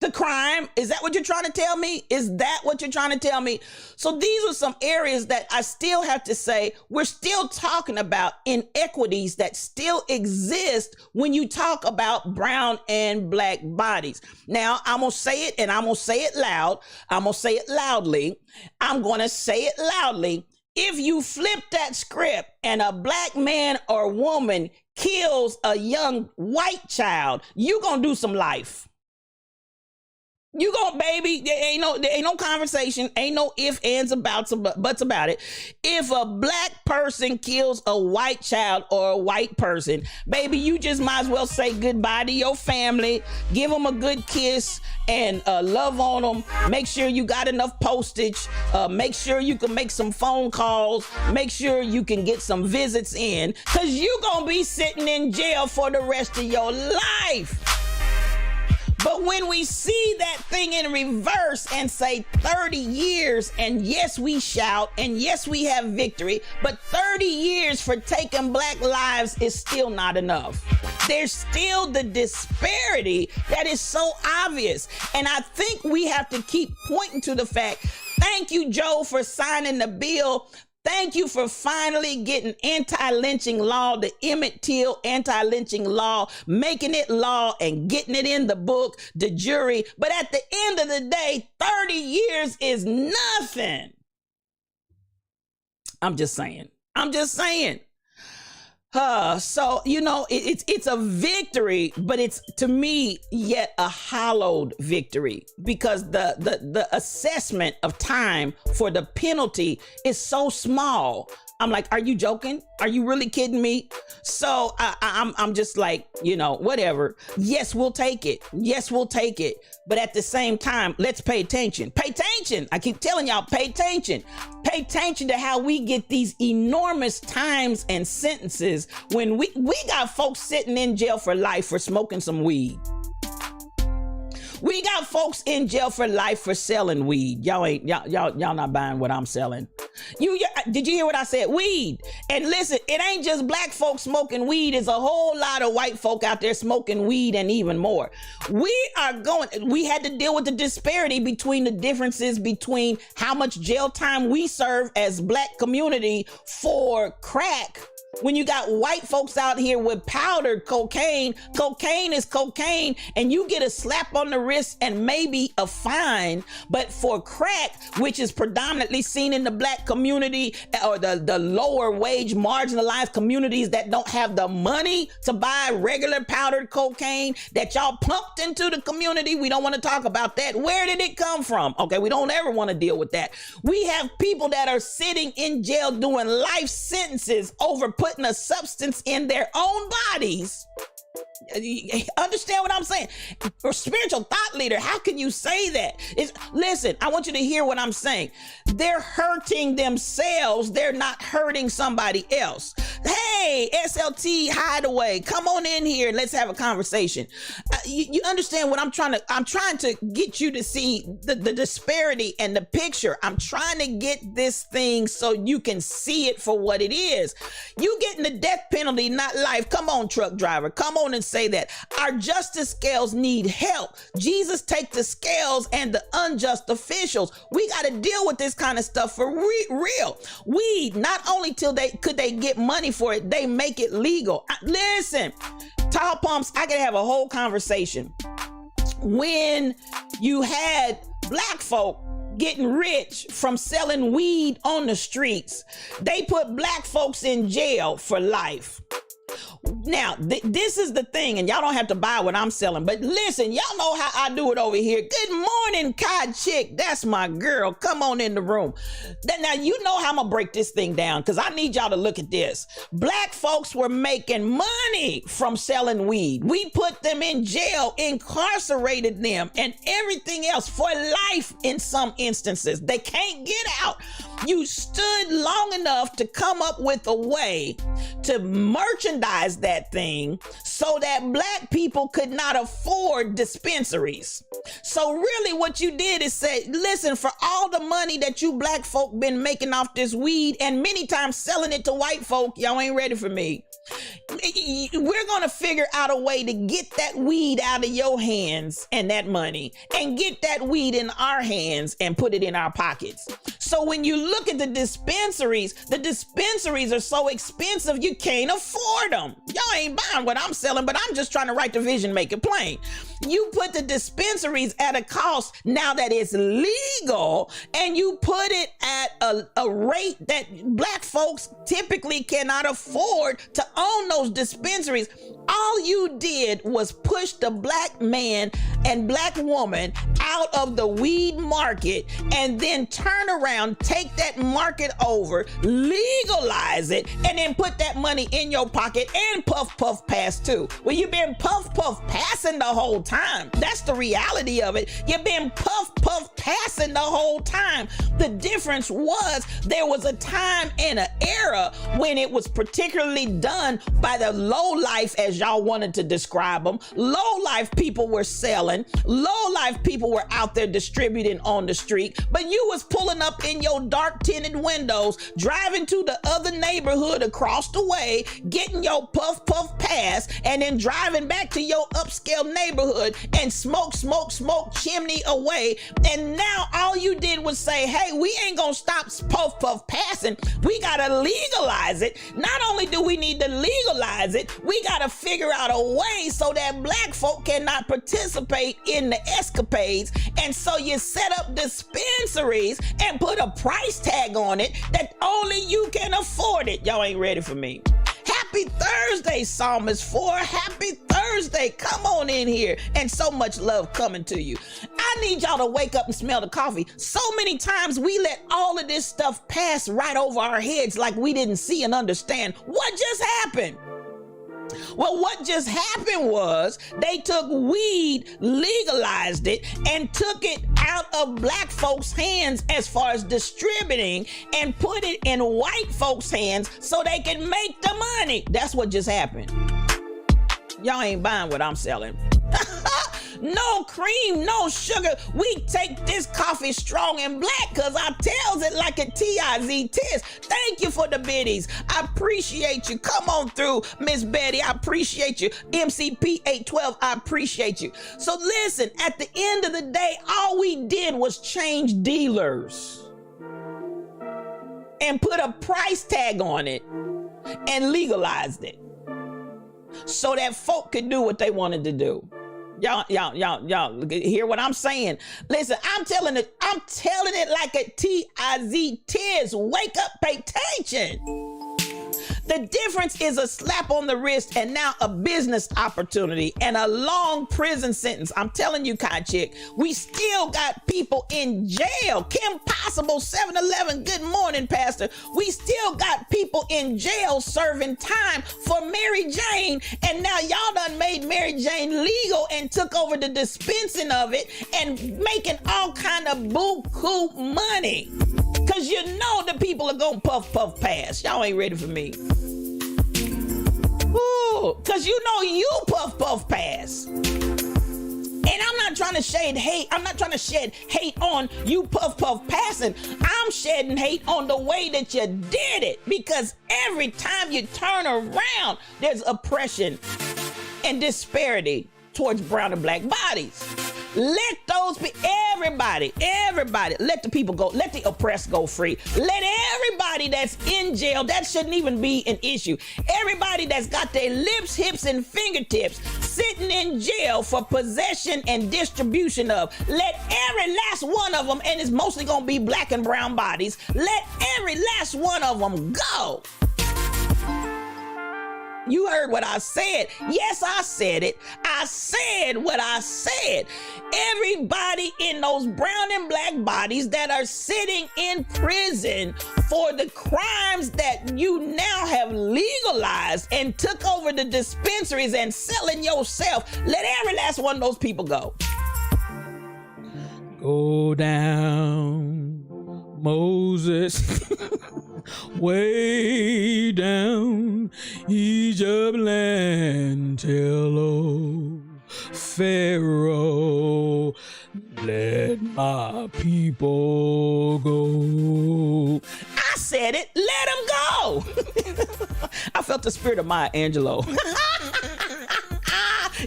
the crime? Is that what you're trying to tell me? Is that what you're trying to tell me? So these are some areas that I still have to say we're still talking about inequities that still exist when you talk about brown and black bodies. Now, I'm going to say it, and I'm going to say it loud. I'm going to say it loudly. I'm going to say it loudly. If you flip that script and a black man or woman kills a young white child, you're going to do some life. You go, baby. There ain't no conversation. Ain't no ifs, ands, buts about it. If a black person kills a white child or a white person, baby, you just might as well say goodbye to your family. Give them a good kiss and love on them. Make sure you got enough postage. Make sure you can make some phone calls. Make sure you can get some visits in, because you're going to be sitting in jail for the rest of your life. But when we see that thing in reverse and say 30 years, and yes, we shout, and yes, we have victory, but 30 years for taking black lives is still not enough. There's still the disparity that is so obvious. And I think we have to keep pointing to the fact, thank you, Joe, for signing the bill. Thank you for finally getting anti-lynching law, the Emmett Till anti-lynching law, making it law and getting it in the book, the jury. But at the end of the day, 30 years is nothing. I'm just saying. So, you know, it's a victory, but it's, to me, yet a hollowed victory, because the assessment of time for the penalty is so small. I'm like, are you joking? Are you really kidding me? So I'm just like, you know, whatever. Yes, we'll take it. Yes, we'll take it. But at the same time, let's pay attention. Pay attention. I keep telling y'all, pay attention. Pay attention to how we get these enormous times and sentences when we got folks sitting in jail for life for smoking some weed. We got folks in jail for life for selling weed. Y'all not buying what I'm selling. Did you hear what I said? Weed. And listen, it ain't just black folks smoking weed. There's a whole lot of white folk out there smoking weed and even more. We had to deal with the disparity between the differences between how much jail time we serve as black community for crack. When you got white folks out here with powdered cocaine, cocaine is cocaine, and you get a slap on the wrist and maybe a fine. But for crack, which is predominantly seen in the black community or the lower wage marginalized communities that don't have the money to buy regular powdered cocaine that y'all pumped into the community, we don't want to talk about that. Where did it come from? Okay, we don't ever want to deal with that. We have people that are sitting in jail doing life sentences over putting a substance in their own bodies. Understand what I'm saying? For spiritual thought leader, how can you say that? Listen, I want you to hear what I'm saying. They're hurting themselves. They're not hurting somebody else. Hey, SLT Hideaway, come on in here and let's have a conversation. You understand what I'm trying to get you to see the disparity and the picture. I'm trying to get this thing so you can see it for what it is. You getting the death penalty, not life. Come on, truck driver. Come on and say that. Our justice scales need help. Jesus take the scales and the unjust officials. We got to deal with this kind of stuff for real. Weed, not only could they get money for it, they make it legal. Listen, tall pumps, I could have a whole conversation. When you had black folk getting rich from selling weed on the streets, they put black folks in jail for life. Now, this is the thing, and y'all don't have to buy what I'm selling, but listen, y'all know how I do it over here. Good morning, Cod Chick. That's my girl. Come on in the room. Now, you know how I'm going to break this thing down, because I need y'all to look at this. Black folks were making money from selling weed. We put them in jail, incarcerated them, and everything else for life in some instances. They can't get out. You stood long enough to come up with a way to merchandise that that thing so that black people could not afford dispensaries. So really what you did is say, listen, for all the money that you black folk been making off this weed and many times selling it to white folk, y'all ain't ready for me. We're gonna figure out a way to get that weed out of your hands and that money and get that weed in our hands and put it in our pockets. So when you look at the dispensaries are so expensive you can't afford them. Y'all ain't buying what I'm selling, but I'm just trying to write the vision, make it plain. You put the dispensaries at a cost now that it's legal, and you put it at a rate that black folks typically cannot afford to own those dispensaries. All you did was push the black man and black woman out of the weed market and then turn around, take that market over, legalize it, and then put that money in your pocket and puff puff pass too. Well, you've been puff puff passing the whole time. That's the reality of it. You've been puff puff passing the whole time. The difference was there was a time and an era when it was particularly done by the low life, as y'all wanted to describe them. Low life people were selling. Low life people were out there distributing on the street, but you was pulling up in your dark tinted windows, driving to the other neighborhood across the way, getting your puff puff pass, and then driving back to your upscale neighborhood and smoke chimney away. And now all you did was say, hey, we ain't gonna stop puff puff passing. We gotta legalize it. Not only do we need to legalize it, we gotta figure out a way so that black folk cannot participate in the escapades. And so you set up dispensaries and put a price tag on it that only you can afford it. Y'all ain't ready for me. Happy Thursday, Psalmist 4. Happy Thursday. Come on in here. And so much love coming to you. I need y'all to wake up and smell the coffee. So many times we let all of this stuff pass right over our heads like we didn't see and understand. What just happened? Well, what just happened was they took weed, legalized it, and took it out of black folks' hands as far as distributing and put it in white folks' hands so they can make the money. That's what just happened. Y'all ain't buying what I'm selling. No cream, no sugar. We take this coffee strong and black because I tells it like a T-I-Z tis. Thank you for the biddies. I appreciate you. Come on through, Miss Betty. I appreciate you. MCP 812, I appreciate you. So listen, at the end of the day, all we did was change dealers and put a price tag on it and legalized it so that folk could do what they wanted to do. Y'all hear what I'm saying? Listen, I'm telling it like a T-I-Z tis. Wake up, pay attention. The difference is a slap on the wrist and now a business opportunity and a long prison sentence. I'm telling you, Kai Chick, we still got people in jail. Kim Possible, 7-Eleven, good morning, Pastor. We still got people in jail serving time for Mary Jane, and now y'all done made Mary Jane legal and took over the dispensing of it and making all kind of buku money. Cause you know the people are gonna puff puff pass. Y'all ain't ready for me. Ooh, cause you know you puff puff pass. And I'm not trying to shade hate. I'm not trying to shed hate on you puff puff passing. I'm shedding hate on the way that you did it. Because every time you turn around, there's oppression and disparity towards brown and black bodies. Let those be everybody, let the people go, let the oppressed go free. Let everybody that's in jail, that shouldn't even be an issue. Everybody that's got their lips, hips, and fingertips sitting in jail for possession and distribution of, let every last one of them, and it's mostly gonna be black and brown bodies, let every last one of them go. You heard what I said. Yes, I said it. I said what I said. Everybody in those brown and black bodies that are sitting in prison for the crimes that you now have legalized and took over the dispensaries and selling yourself, let every last one of those people go. Go down, Moses. Way down Egypt land. and tell, oh, Pharaoh, let my people go. I said it. Let him go. I felt the spirit of Maya Angelou.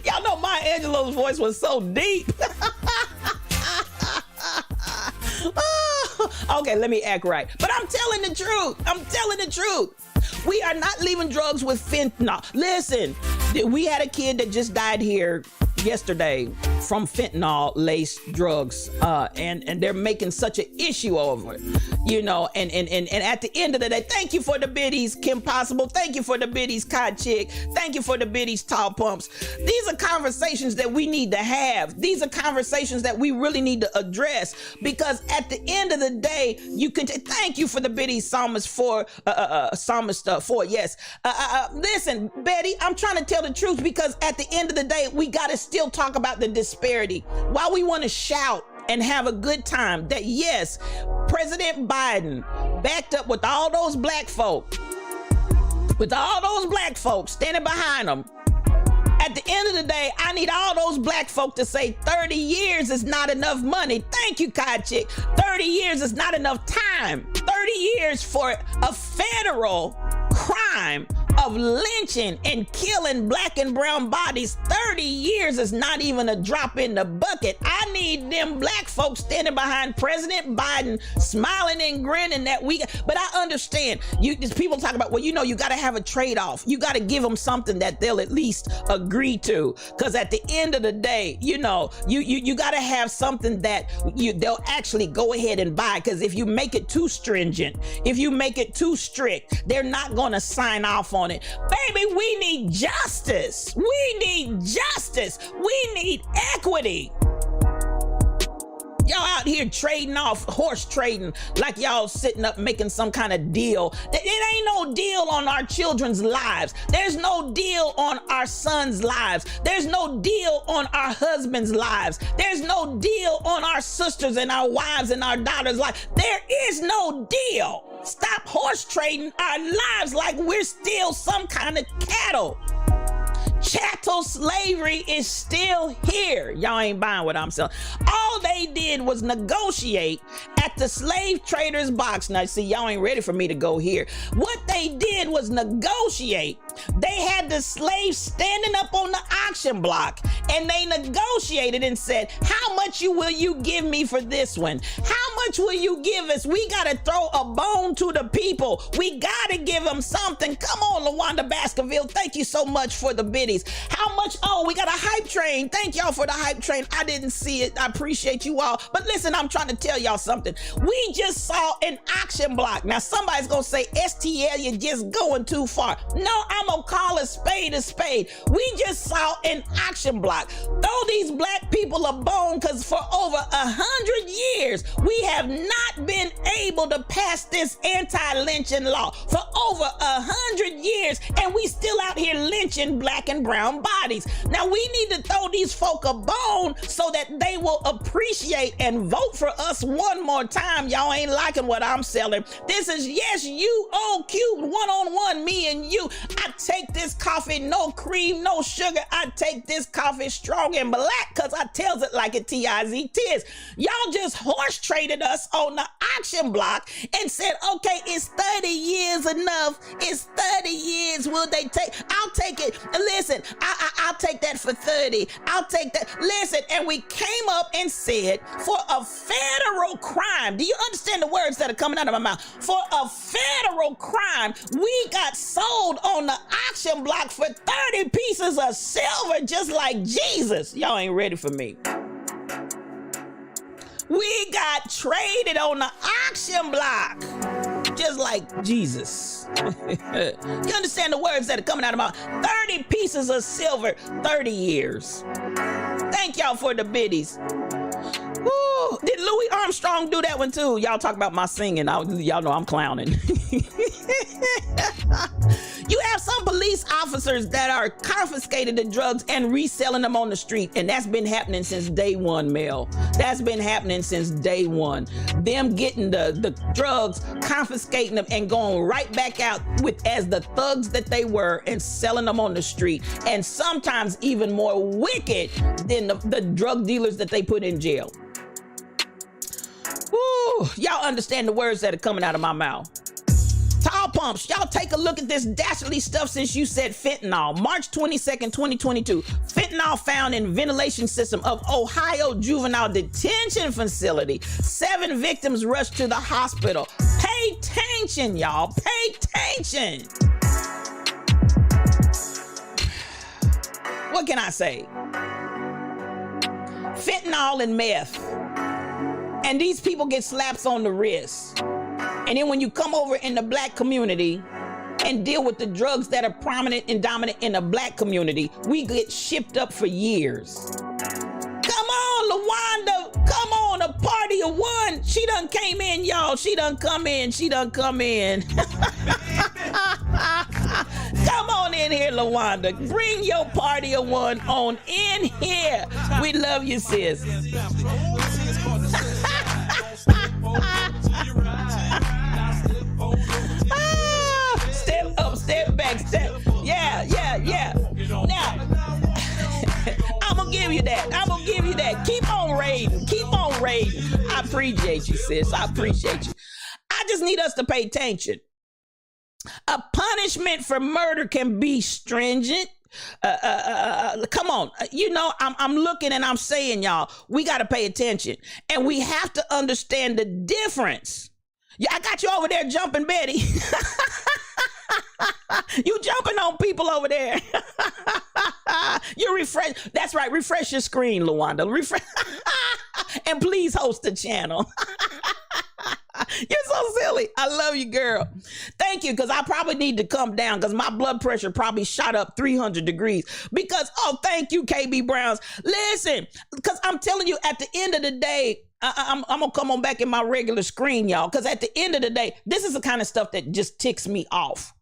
Y'all know Maya Angelou's voice was so deep. Okay, let me act right. But I'm telling the truth. I'm telling the truth. We are not leaving drugs with fentanyl. Listen, we had a kid that just died here yesterday from fentanyl-laced drugs, and they're making such an issue over it, you know. And at the end of the day, thank you for the biddies, Kim Possible. Thank you for the biddies, Cod Chick. Thank you for the biddies, Tall Pumps. These are conversations that we need to have. These are conversations that we really need to address, because at the end of the day, you can. Thank you for the biddies, Psalmist 4, Psalmist 4. Yes. Listen, Betty, I'm trying to tell the truth, because at the end of the day, we got to still talk about the disparity. While we want to shout and have a good time that yes, President Biden backed up with all those black folk, standing behind them. At the end of the day, I need all those black folk to say 30 years is not enough money. Thank you, Kai Chick. 30 years is not enough time. 30 years for a federal crime of lynching and killing black and brown bodies. 30 years is not even a drop in the bucket. I need them black folks standing behind President Biden, smiling and grinning that we. But I understand people talk about, well, you know, you got to have a trade-off. You got to give them something that they'll at least agree to. Because at the end of the day, you know, you got to have something that they'll actually go ahead and buy. Because if you make it too stringent, if you make it too strict, they're not going to sign off on it. Baby, we need justice. We need justice. We need equity. Y'all out here trading off, horse trading, like y'all sitting up making some kind of deal. It ain't no deal on our children's lives. There's no deal on our sons' lives. There's no deal on our husbands' lives. There's no deal on our sisters and our wives and our daughters' lives. There is no deal. Stop horse trading our lives like we're still some kind of cattle. Chattel slavery is still here. Y'all ain't buying what I'm selling. All they did was negotiate at the slave traders box. Now, see, y'all ain't ready for me to go here. What they did was negotiate. They had the slaves standing up on the auction block, and they negotiated and said, how much will you give me for this one? How much will you give us? We got to throw a bone to the people. We got to give them something. Come on, LaWanda Baskerville. Thank you so much for the biddies. How much? Oh, we got a hype train. Thank y'all for the hype train. I didn't see it. I appreciate you all. But listen, I'm trying to tell y'all something. We just saw an auction block. Now, somebody's going to say, STL, you're just going too far. No, I'm going to call a spade a spade. We just saw an auction block. Throw these black people a bone, because for over 100 years, we have not been able to pass this anti-lynching law. For over 100 years, and we still out here lynching black and brown bodies. Now, we need to throw these folk a bone so that they will appreciate and vote for us one more time. Y'all ain't liking what I'm selling. This is Yes You Oh Cute one-on-one, me and you. I take this coffee, no cream, no sugar. I take this coffee strong and black, because I tells it like it T-I-Z-Tis. Y'all just horse traded us on the auction block and said, okay, is 30 years enough? Is 30 years, will they take? I'll take it. Listen, I'll take that for 30. I'll take that. Listen, and we came up and said, for a federal crime, do you understand the words that are coming out of my mouth? For a federal crime, we got sold on the auction block for 30 pieces of silver, just like Jesus. Y'all ain't ready for me. We got traded on the auction block, just like Jesus. You understand the words that are coming out of my mouth? 30 pieces of silver, 30 years. Thank y'all for the biddies. Ooh, did Louis Armstrong do that one too. Y'all talk about my singing. Y'all know I'm clowning. You have some police officers that are confiscating the drugs and reselling them on the street. And that's been happening since day one, Mel. That's been happening since day one. Them getting the drugs, confiscating them, and going right back out with as the thugs that they were and selling them on the street. And sometimes even more wicked than the drug dealers that they put in jail. Woo, y'all understand the words that are coming out of my mouth. Tall pumps, y'all take a look at this dastardly stuff since you said fentanyl. March 22nd, 2022. Fentanyl found in ventilation system of Ohio juvenile detention facility. 7 victims rushed to the hospital. Pay attention, y'all. Pay attention. What can I say? Fentanyl and meth. And these people get slaps on the wrist. And then when you come over in the black community and deal with the drugs that are prominent and dominant in the black community, we get shipped up for years. Come on, LaWanda. Come on, a party of one. She done came in, y'all. She done come in. She done come in. Come on in here, LaWanda. Bring your party of one on in here. We love you, sis. Step up, step back, step. Yeah. Now, I'm gonna give you that. Keep on raiding. I appreciate you, sis. I appreciate you. I just need us to pay attention. A punishment for murder can be stringent. Come on. You know, I'm looking and I'm saying, y'all, we got to pay attention. And we have to understand the difference. Yeah, I got you over there jumping, Betty. You jumping on people over there. You refresh. That's right. Refresh your screen, LaWanda. Refresh. And please host the channel. You're so silly. I love you, girl. Thank you, because I probably need to come down because my blood pressure probably shot up 300 degrees. Because, oh, thank you, KB Browns. Listen, because I'm telling you, at the end of the day, I'm going to come on back in my regular screen, y'all, because at the end of the day, this is the kind of stuff that just ticks me off.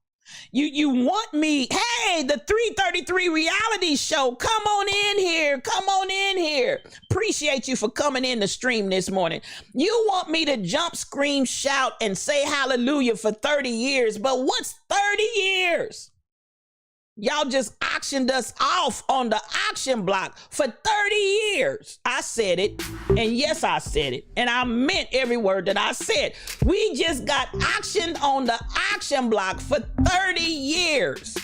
You want me, hey, the 333 reality show, come on in here. Appreciate you for coming in to stream this morning. You want me to jump, scream, shout, and say hallelujah for 30 years, but what's 30 years? Y'all just auctioned us off on the auction block for 30 years. I said it, and yes, I said it, and I meant every word that I said. We just got auctioned on the auction block for 30 years,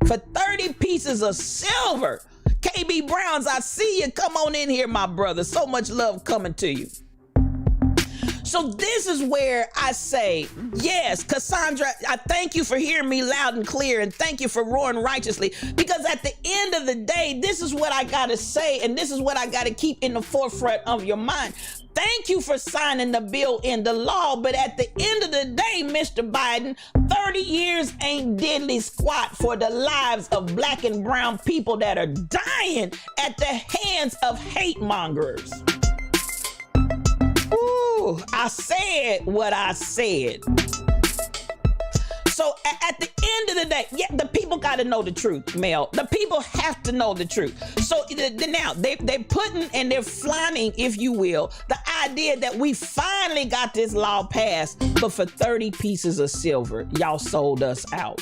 for 30 pieces of silver. KB Browns, I see you. Come on in here, my brother. So much love coming to you. So this is where I say, yes, Cassandra, I thank you for hearing me loud and clear, and thank you for roaring righteously, because at the end of the day, this is what I got to say, and this is what I got to keep in the forefront of your mind. Thank you for signing the bill into law, but at the end of the day, Mr. Biden, 30 years ain't diddly squat for the lives of black and brown people that are dying at the hands of hate mongers. Ooh, I said what I said. So at the end of the day, yeah, the people got to know the truth, Mel. The people have to know the truth. So now they're putting and they're flaunting, if you will, the idea that we finally got this law passed, but for 30 pieces of silver, y'all sold us out.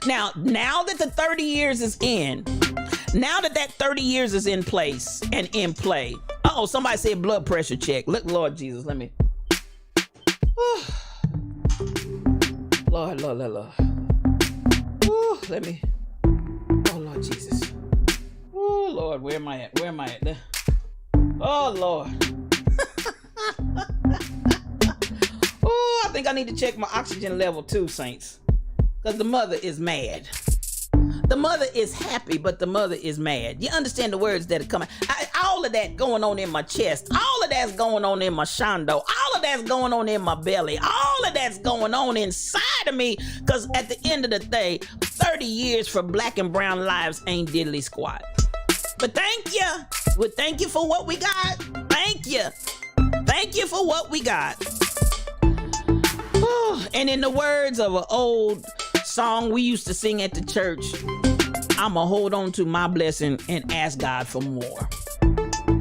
Now that the 30 years is in, now that 30 years is in place and in play. Uh-oh, somebody said blood pressure check. Look, Lord Jesus, let me. Lord. Ooh, let me. Oh, Lord Jesus. Oh, Lord, where am I at? Oh, Lord. Oh, I think I need to check my oxygen level too, saints. Because the mother is mad. The mother is happy, but the mother is mad. You understand the words that are coming? All of that going on in my chest. All of that's going on in my shondo. All of that's going on in my belly. All of that's going on inside of me. Because at the end of the day, 30 years for black and brown lives ain't diddly squat. But thank you. Well, thank you for what we got. Thank you. Thank you for what we got. And in the words of an old song we used to sing at the church, I'ma hold on to my blessing and ask God for more.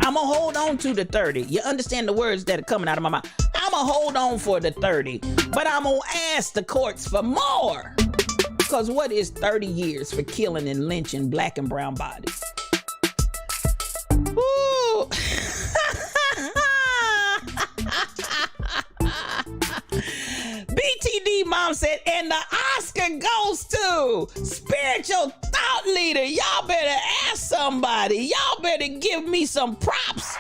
I'ma hold on to the 30. You understand the words that are coming out of my mouth? I'ma hold on for the 30, but I'm gonna ask the courts for more. Because what is 30 years for killing and lynching black and brown bodies? Ooh. BTD Mom said, and the Oscar goes to spiritual thought leader. Y'all better ask somebody. Y'all better give me some props.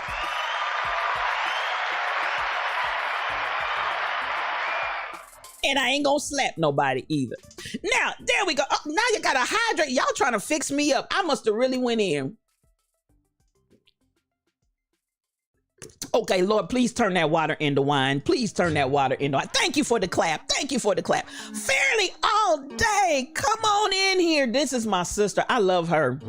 And I ain't gonna slap nobody either. Now, there we go. Oh, now you gotta hydrate. Y'all trying to fix me up. I must have really went in. Okay, Lord, please turn that water into wine. Please turn that water into wine. Thank you for the clap. Thank you for the clap. Fairly all day. Come on in here. This is my sister. I love her.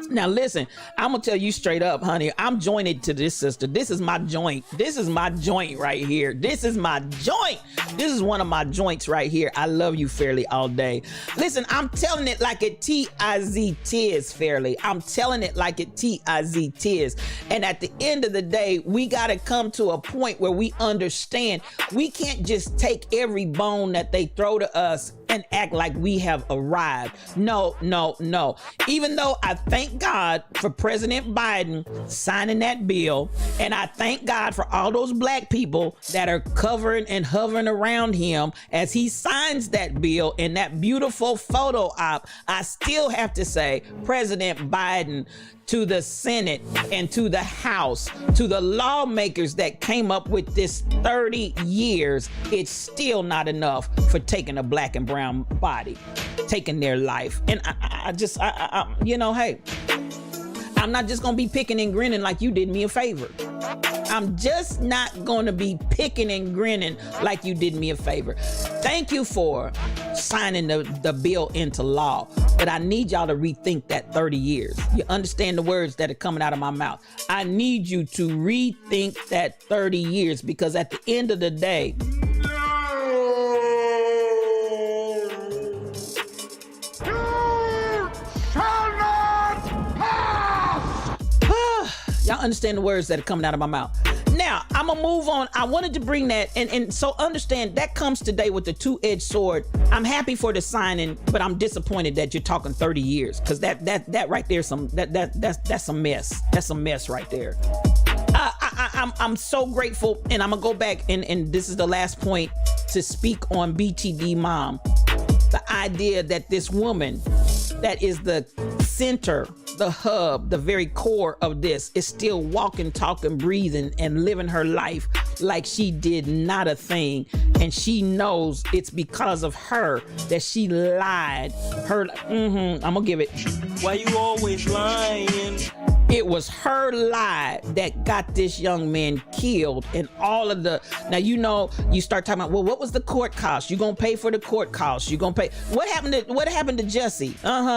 Now, listen, I'm going to tell you straight up, honey. I'm jointed to this sister. This is my joint. This is my joint right here. This is my joint. This is one of my joints right here. I love you, Fairly, all day. Listen, I'm telling it like it T-I-Z-Tiz, Fairly. I'm telling it like it T-I-Z-Tiz. And at the end of the day, we got to come to a point where we understand we can't just take every bone that they throw to us and act like we have arrived. No, no, no. Even though I thank God for President Biden signing that bill, and I thank God for all those black people that are covering and hovering around him as he signs that bill in that beautiful photo op, I still have to say, President Biden, to the Senate and to the House, to the lawmakers that came up with this 30 years, it's still not enough for taking a black and brown body, taking their life. And I just, you know, hey, I'm not just gonna be picking and grinning like you did me a favor. I'm just not gonna be picking and grinning like you did me a favor. Thank you for signing the bill into law, but I need y'all to rethink that 30 years. You understand the words that are coming out of my mouth. I need you to rethink that 30 years, because at the end of the day, y'all understand the words that are coming out of my mouth. Now, I'm gonna move on. I wanted to bring that, and so understand that comes today with the two-edged sword. I'm happy for the signing, but I'm disappointed that you're talking 30 years, because that right there, that's some mess. That's some mess right there. I'm so grateful, and I'm gonna go back, and this is the last point to speak on BTD Mom. The idea that this woman that is the center, the hub, the very core of this is still walking, talking, breathing, and living her life like she did not a thing. And she knows it's because of her that she lied. I'm gonna give it. Why you always lying? It was her lie that got this young man killed, and all of the, now, you know, you start talking about, well, what was the court cost? You gonna pay for the court costs? You gonna pay? What happened to Jussie?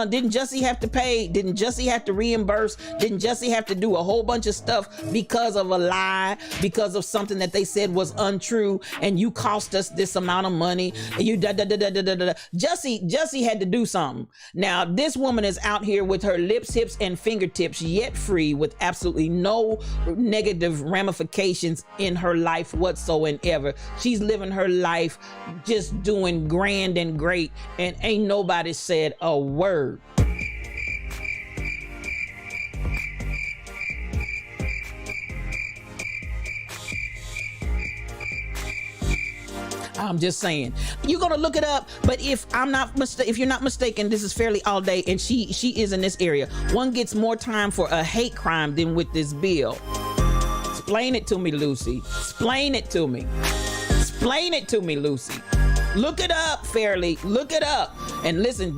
Didn't Jussie have to pay? Didn't Jussie have to reimburse? Didn't Jussie have to do a whole bunch of stuff because of a lie, because of something that they said was untrue, and you cost us this amount of money, and you Jussie had to do something. Now, this woman is out here with her lips, hips, and fingertips yet free, with absolutely no negative ramifications in her life whatsoever. She's living her life just doing grand and great, and ain't nobody said a word. I'm just saying, you're gonna look it up, but if you're not mistaken, this is Fairly all day, and she is in this area. One gets more time for a hate crime than with this bill. Explain it to me, Lucy. Explain it to me. Explain it to me, Lucy. Look it up, Fairly. Look it up. And listen,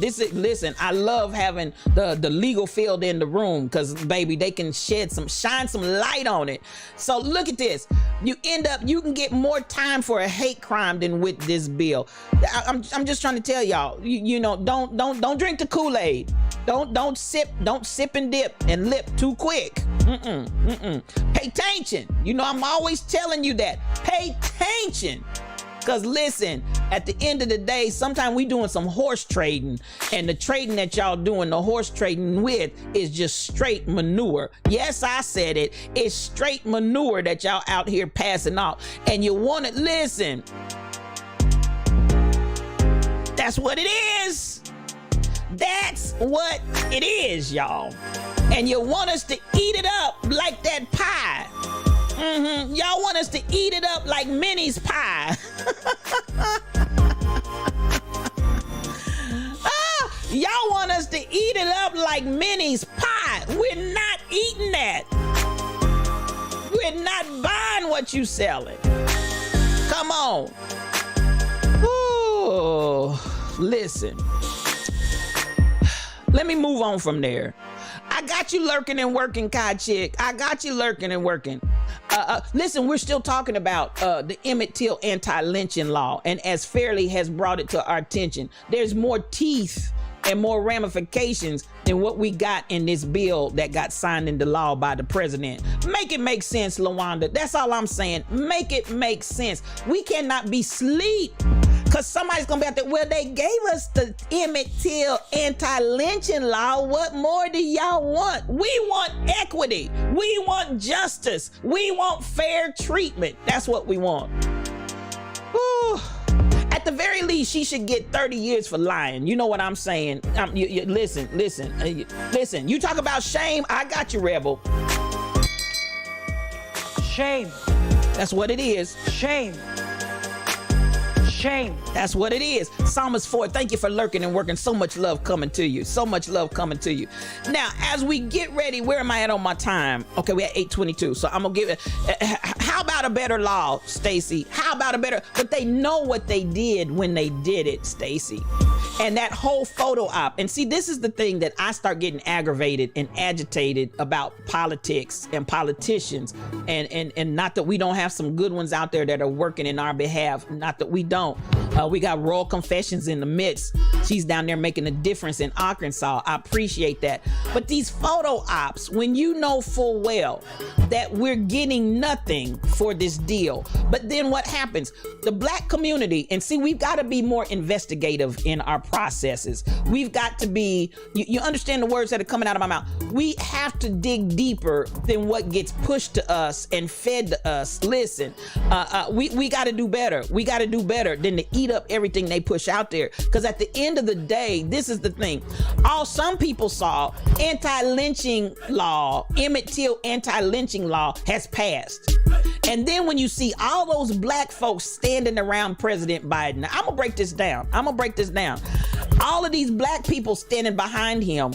I love having the legal field in the room, because, baby, they can shine some light on it. So look at this. You can get more time for a hate crime than with this bill. I'm just trying to tell y'all, you know, don't drink the Kool-Aid. Don't sip and dip and lip too quick. Pay attention. You know, I'm always telling you that. Pay attention. Because listen, at the end of the day, sometimes we doing some horse trading, and the trading that y'all doing the horse trading with is just straight manure. Yes, I said it. It's straight manure that y'all out here passing off. And you want to listen. That's what it is. That's what it is, y'all. And you want us to eat it up like that pie. Y'all want us to eat it up like Minnie's pie. Y'all want us to eat it up like Minnie's pie. We're not eating that. We're not buying what you selling. Come on. Ooh, listen. Let me move on from there. I got you lurking and working, Kai Chick. I got you lurking and working. Listen, we're still talking about the Emmett Till anti-lynching law, and as Fairley has brought it to our attention, there's more teeth and more ramifications than what we got in this bill that got signed into law by the president. Make it make sense, LaWanda. That's all I'm saying. Make it make sense. We cannot be sleep. Because somebody's going to be out there, well, they gave us the Emmett Till anti-lynching law. What more do y'all want? We want equity. We want justice. We want fair treatment. That's what we want. Whew. At the very least, she should get 30 years for lying. You know what I'm saying? Listen. You talk about shame, I got you, Rebel. Shame. That's what it is. Shame. Shame. That's what it is. Psalmist 4, thank you for lurking and working. So much love coming to you. So much love coming to you. Now, as we get ready, where am I at on my time? Okay, we're at 8:22. So I'm going to give it. How about a better law, Stacey? How about a better? But they know what they did when they did it, Stacey. And that whole photo op. And see, this is the thing that I start getting aggravated and agitated about politics and politicians. And not that we don't have some good ones out there that are working in our behalf. Not that we don't. We got Royal Confessions in the midst. She's down there making a difference in Arkansas. I appreciate that. But these photo ops, when you know full well that we're getting nothing for this deal, but then what happens? The black community, and see, we've got to be more investigative in our processes. We've got to be, you understand the words that are coming out of my mouth. We have to dig deeper than what gets pushed to us and fed to us. Listen, we got to do better. We got to do better than to eat up everything they push out there. Because at the end of the day, this is the thing. All some people saw, anti-lynching law, Emmett Till anti-lynching law has passed. And then when you see all those black folks standing around President Biden, now, I'm gonna break this down. All of these black people standing behind him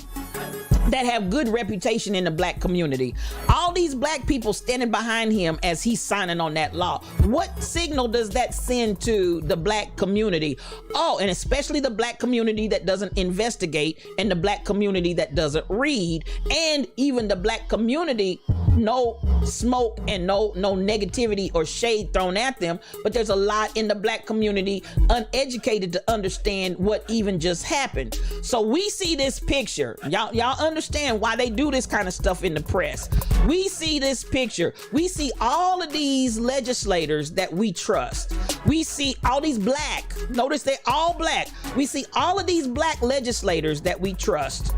that have good reputation in the black community. All these black people standing behind him as he's signing on that law. What signal does that send to the black community? Oh, and especially the black community that doesn't investigate, and the black community that doesn't read, and even the black community, no smoke and no negativity or shade thrown at them, but there's a lot in the black community uneducated to understand what even just happened. So we see this picture. Y'all understand why they do this kind of stuff in the press. We see this picture. We see all of these legislators that we trust. We see all these black. Notice they're all black. We see all of these black legislators that we trust.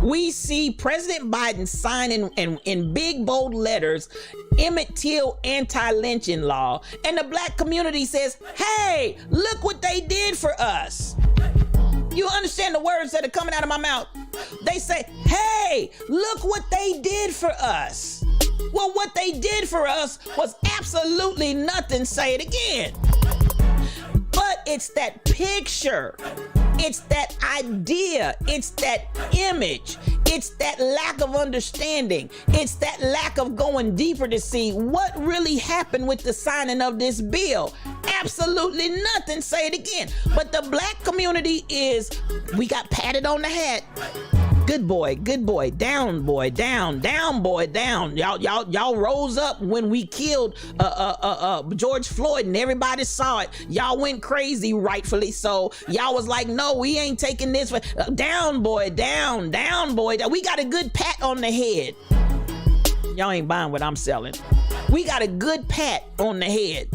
We see President Biden signing in big bold letters Emmett Till anti-lynching law, and the black community says, hey, look what they did for us. You understand the words that are coming out of my mouth? They say, hey, look what they did for us. Well, what they did for us was absolutely nothing. Say it again. But it's that picture. It's that idea. It's that image. It's that lack of understanding. It's that lack of going deeper to see what really happened with the signing of this bill. Absolutely nothing. Say it again. But the black community we got patted on the head. Good boy, down boy, down boy, down. Y'all rose up when we killed George Floyd and everybody saw it. Y'all went crazy, rightfully so. Y'all was like, no, we ain't taking this. Down boy, down boy. We got a good pat on the head. Y'all ain't buying what I'm selling. We got a good pat on the head.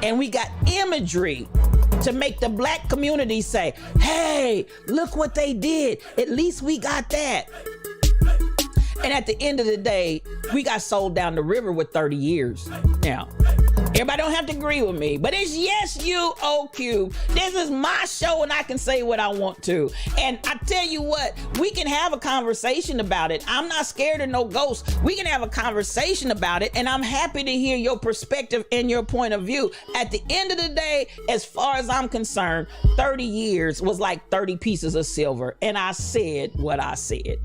And we got imagery to make the black community say, hey, look what they did. At least we got that. And at the end of the day, we got sold down the river with 30 years. Now, everybody don't have to agree with me, but it's Yes You OQ. This is my show and I can say what I want to. And I tell you what, we can have a conversation about it. I'm not scared of no ghosts. We can have a conversation about it, and I'm happy to hear your perspective and your point of view. At the end of the day, as far as I'm concerned, 30 years was like 30 pieces of silver, and I said what I said.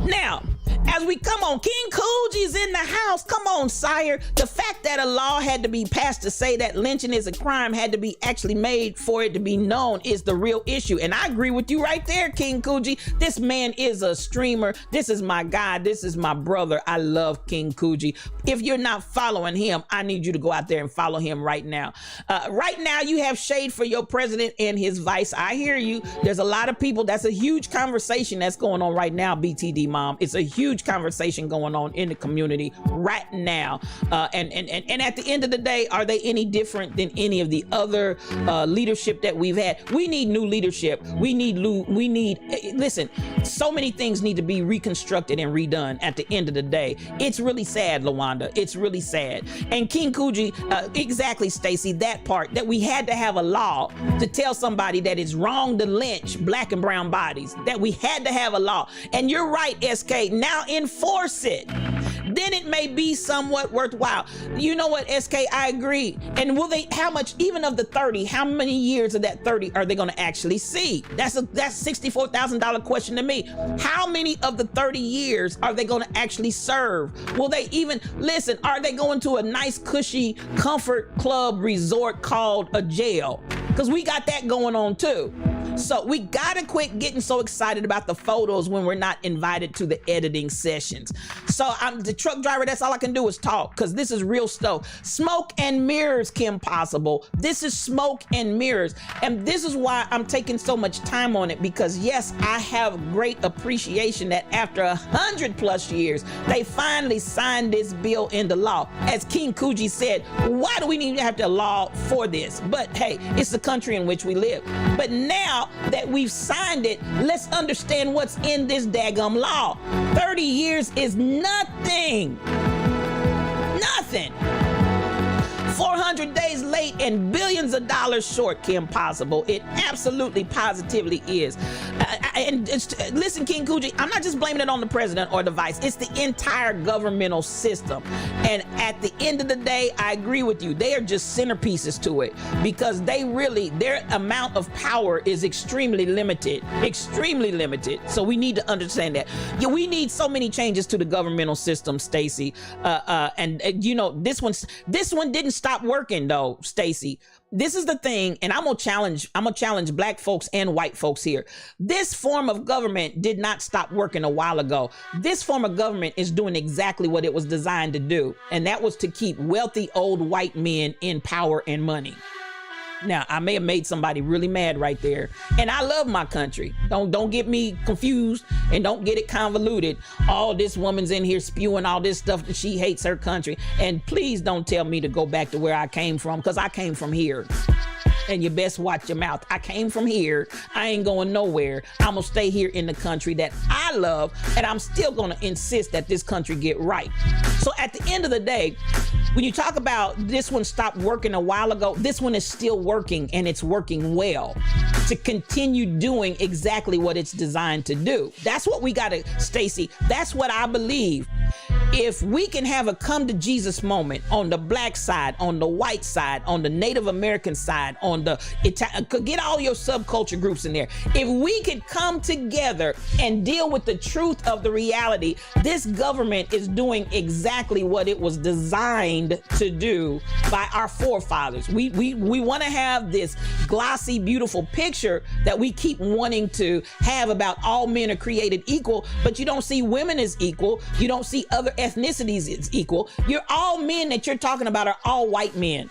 Now, as we come on, King Coogie's in the house. Come on, sire. The fact that a law had to be passed to say that lynching is a crime had to be actually made for it to be known is the real issue. And I agree with you right there, King Coogie. This man is a streamer. This is my guy. This is my brother. I love King Coogie. If you're not following him, I need you to go out there and follow him right now. Right now, you have shade for your president and his vice. I hear you. There's a lot of people. That's a huge conversation that's going on right now, BTD Mom. It's a huge conversation going on in the community right now. And at the end of the day, are they any different than any of the other leadership that we've had? We need new leadership. Listen, so many things need to be reconstructed and redone at the end of the day. It's really sad, LaWanda. It's really sad. And King Coogie, exactly, Stacey, that part, that we had to have a law to tell somebody that it's wrong to lynch black and brown bodies, that we had to have a law. And you're right, SK, now enforce it. Then it may be somewhat worthwhile. You know what, SK, I agree. And will they, how much, even of the 30, how many years of that 30 are they gonna actually see? That's $64,000 question to me. How many of the 30 years are they gonna actually serve? Will they even, listen, are they going to a nice cushy comfort club resort called a jail? Because we got that going on too. So we gotta quit getting so excited about the photos when we're not invited to the editing sessions. So I'm the truck driver, that's all I can do is talk, because this is real stuff. Smoke and mirrors, Kim Possible. This is smoke and mirrors. And this is why I'm taking so much time on it, because yes, I have great appreciation that after 100+ years, they finally signed this bill into law. As King Coogie said, why do we need to have a law for this? But hey, it's the country in which we live. But now that we've signed it, let's understand what's in this daggum law. 30 years is nothing. Nothing. 400 days late and billions of dollars short, Kim Possible. It absolutely positively is. Listen, King Coogie, I'm not just blaming it on the president or the vice. It's the entire governmental system. And at the end of the day, I agree with you. They are just centerpieces to it, because their amount of power is extremely limited. Extremely limited. So we need to understand that. Yeah, we need so many changes to the governmental system, Stacey. You know, this one didn't stop working though, Stacey. This is the thing, and I'm gonna challenge black folks and white folks here. This form of government did not stop working a while ago. This form of government is doing exactly what it was designed to do, and that was to keep wealthy old white men in power and money. Now, I may have made somebody really mad right there, and I love my country. Don't get me confused and don't get it convoluted. All this woman's in here spewing all this stuff that she hates her country, and please don't tell me to go back to where I came from, because I came from here. And you best watch your mouth. I came from here. I ain't going nowhere. I'm gonna stay here in the country that I love, and I'm still gonna insist that this country get right. So at the end of the day, when you talk about this one stopped working a while ago, this one is still working, and it's working well to continue doing exactly what it's designed to do. That's what we gotta, Stacey, that's what I believe. if we can have a come to Jesus moment on the black side, on the white side, on the Native American side, on the get all your subculture groups in there. If we could come together and deal with the truth of the reality, this government is doing exactly what it was designed to do by our forefathers. We want to have this glossy, beautiful picture that we keep wanting to have about all men are created equal, but you don't see women as equal. You don't see other ethnicities as equal. All men that you're talking about are all white men.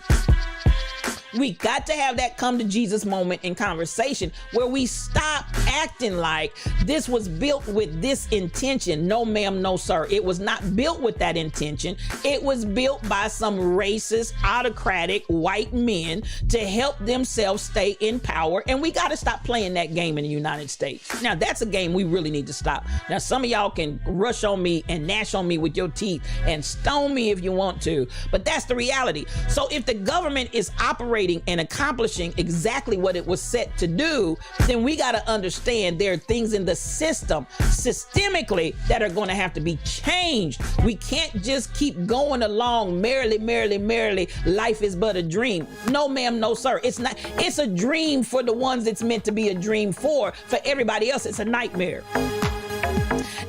We got to have that come to Jesus moment in conversation where we stop acting like this was built with this intention. No, ma'am, no, sir. It was not built with that intention. It was built by some racist, autocratic white men to help themselves stay in power. And we got to stop playing that game in the United States. Now, that's a game we really need to stop. Now, some of y'all can rush on me and gnash on me with your teeth and stone me if you want to, but that's the reality. So if the government is operating and accomplishing exactly what it was set to do, then we got to understand there are things in the system systemically that are going to have to be changed. We can't just keep going along merrily, merrily, merrily. Life is but a dream. No, ma'am, no, sir. It's not. It's a dream for the ones it's meant to be a dream for. For everybody else, it's a nightmare.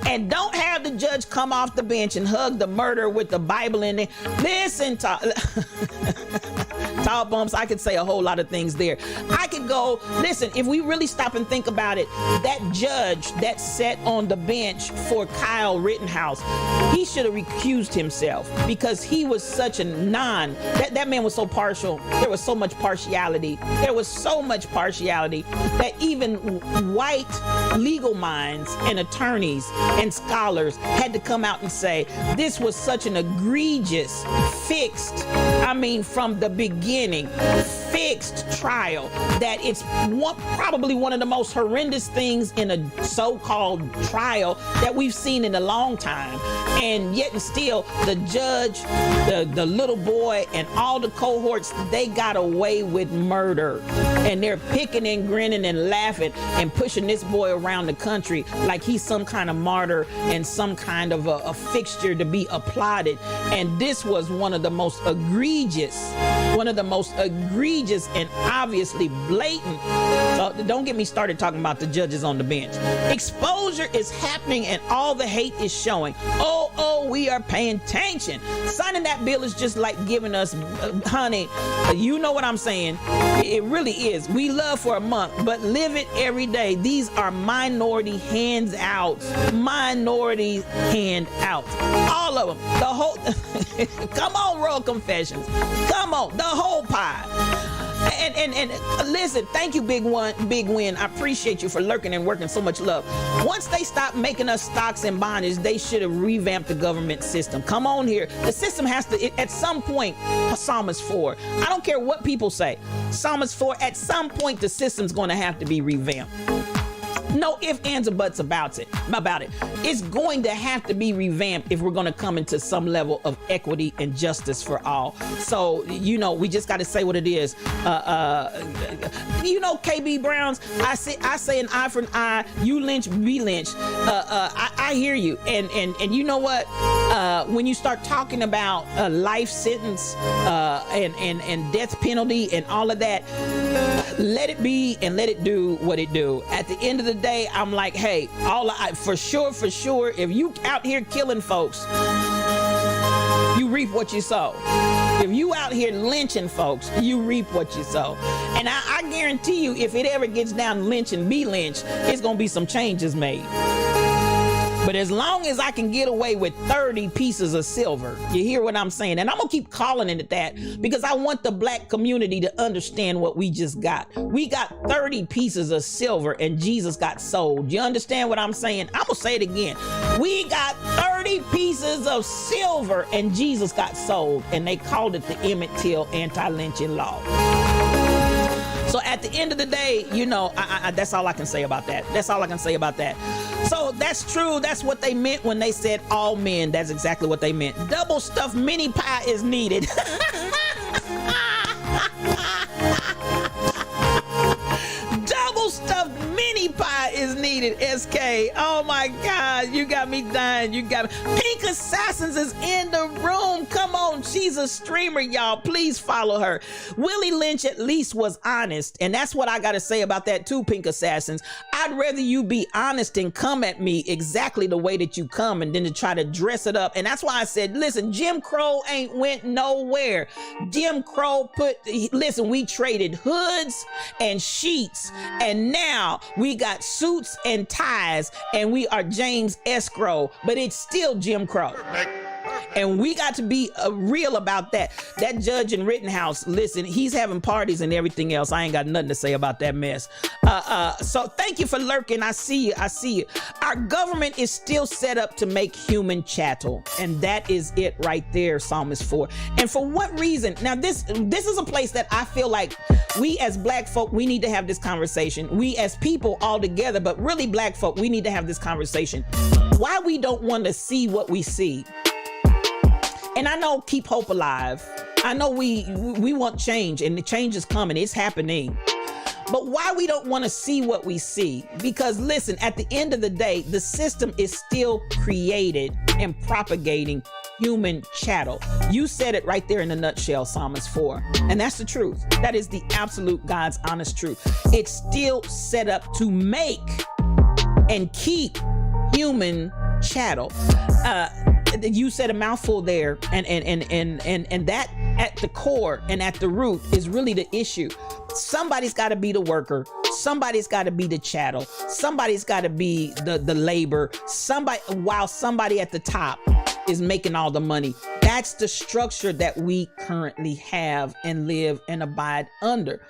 And don't have the judge come off the bench and hug the murderer with the Bible in it. Listen, Tall Bumps, I could say a whole lot of things there. I could go, listen, if we really stop and think about it, that judge that sat on the bench for Kyle Rittenhouse, he should have recused himself because he was such a that man was so partial. There was so much partiality. There was so much partiality that even white legal minds and attorneys and scholars had to come out and say this was such an egregious, from the beginning, fixed trial that it's probably one of the most horrendous things in a so-called trial that we've seen in a long time. And yet and still, the judge, the little boy, and all the cohorts, they got away with murder. And they're picking and grinning and laughing and pushing this boy around the country like he's some kind of martyr and some kind of a fixture to be applauded. And this was one of the most egregious and obviously blatant. So don't get me started talking about the judges on the bench. Exposure is happening and all the hate is showing. Oh, we are paying attention. Signing that bill is just like giving us, honey, you know what I'm saying? It really is. We love for a month, but live it every day. These are minority handouts. Minority handouts. All of them. The whole, come on, Royal Confessions. Come on, the whole pie. And listen, thank you, Big Win. I appreciate you for lurking and working. So much love. Once they stop making us stocks and bondage, they should have revamped the government system. Come on here. The system has to, at some point, Psalmist 4. I don't care what people say. Psalmist 4, at some point, the system's going to have to be revamped. No ifs, ands, or buts about it. It's going to have to be revamped if we're going to come into some level of equity and justice for all. So, we just got to say what it is. KB Browns, I say an eye for an eye. You lynch, be lynched. I hear you. And you know what? When you start talking about a life sentence and death penalty and all of that, let it be and let it do what it do. At the end of the day, I'm like, hey, for sure, if you out here killing folks, you reap what you sow. If you out here lynching folks, you reap what you sow. And I guarantee you, if it ever gets down to lynch and be lynched, it's gonna be some changes made. But as long as I can get away with 30 pieces of silver, you hear what I'm saying? And I'm gonna keep calling it that because I want the black community to understand what we just got. We got 30 pieces of silver and Jesus got sold. You understand what I'm saying? I'm gonna say it again. We got 30 pieces of silver and Jesus got sold, and they called it the Emmett Till anti-lynching law. So at the end of the day, that's all I can say about that. So that's true. That's what they meant when they said all men. That's exactly what they meant. Double stuffed mini pie is needed. Double stuffed mini pie is needed. SK. Oh my God, you got me dying. You got me. Pink Assassins is in the room. Come on, she's a streamer, y'all. Please follow her. Willie Lynch at least was honest, and that's what I got to say about that too, Pink Assassins. I'd rather you be honest and come at me exactly the way that you come, and then to try to dress it up. And that's why I said, listen, Jim Crow ain't went nowhere. Jim Crow listen, we traded hoods and sheets, and now we got suits and ties, and we are James Escrow, but it's still Jim Crow. And we got to be real about that. That Judge in Rittenhouse, listen, he's having parties and everything else. I ain't got nothing to say about that mess. So thank you for lurking. I see you. Our government is still set up to make human chattel. And that is it right there, Psalmist 4. And for what reason? Now, this is a place that I feel like we as black folk, we need to have this conversation. We as people all together, but really black folk, we need to have this conversation. Why we don't want to see what we see. And I know keep hope alive. I know we want change, and the change is coming. It's happening. But why we don't want to see what we see? Because listen, at the end of the day, the system is still created and propagating human chattel. You said it right there in a nutshell, Psalmist 4. And that's the truth. That is the absolute God's honest truth. It's still set up to make and keep human chattel. You said a mouthful there, and that at the core and at the root is really the issue. Somebody's got to be the worker. Somebody's got to be the chattel. Somebody's got to be the labor. While somebody at the top is making all the money. That's the structure that we currently have and live and abide under.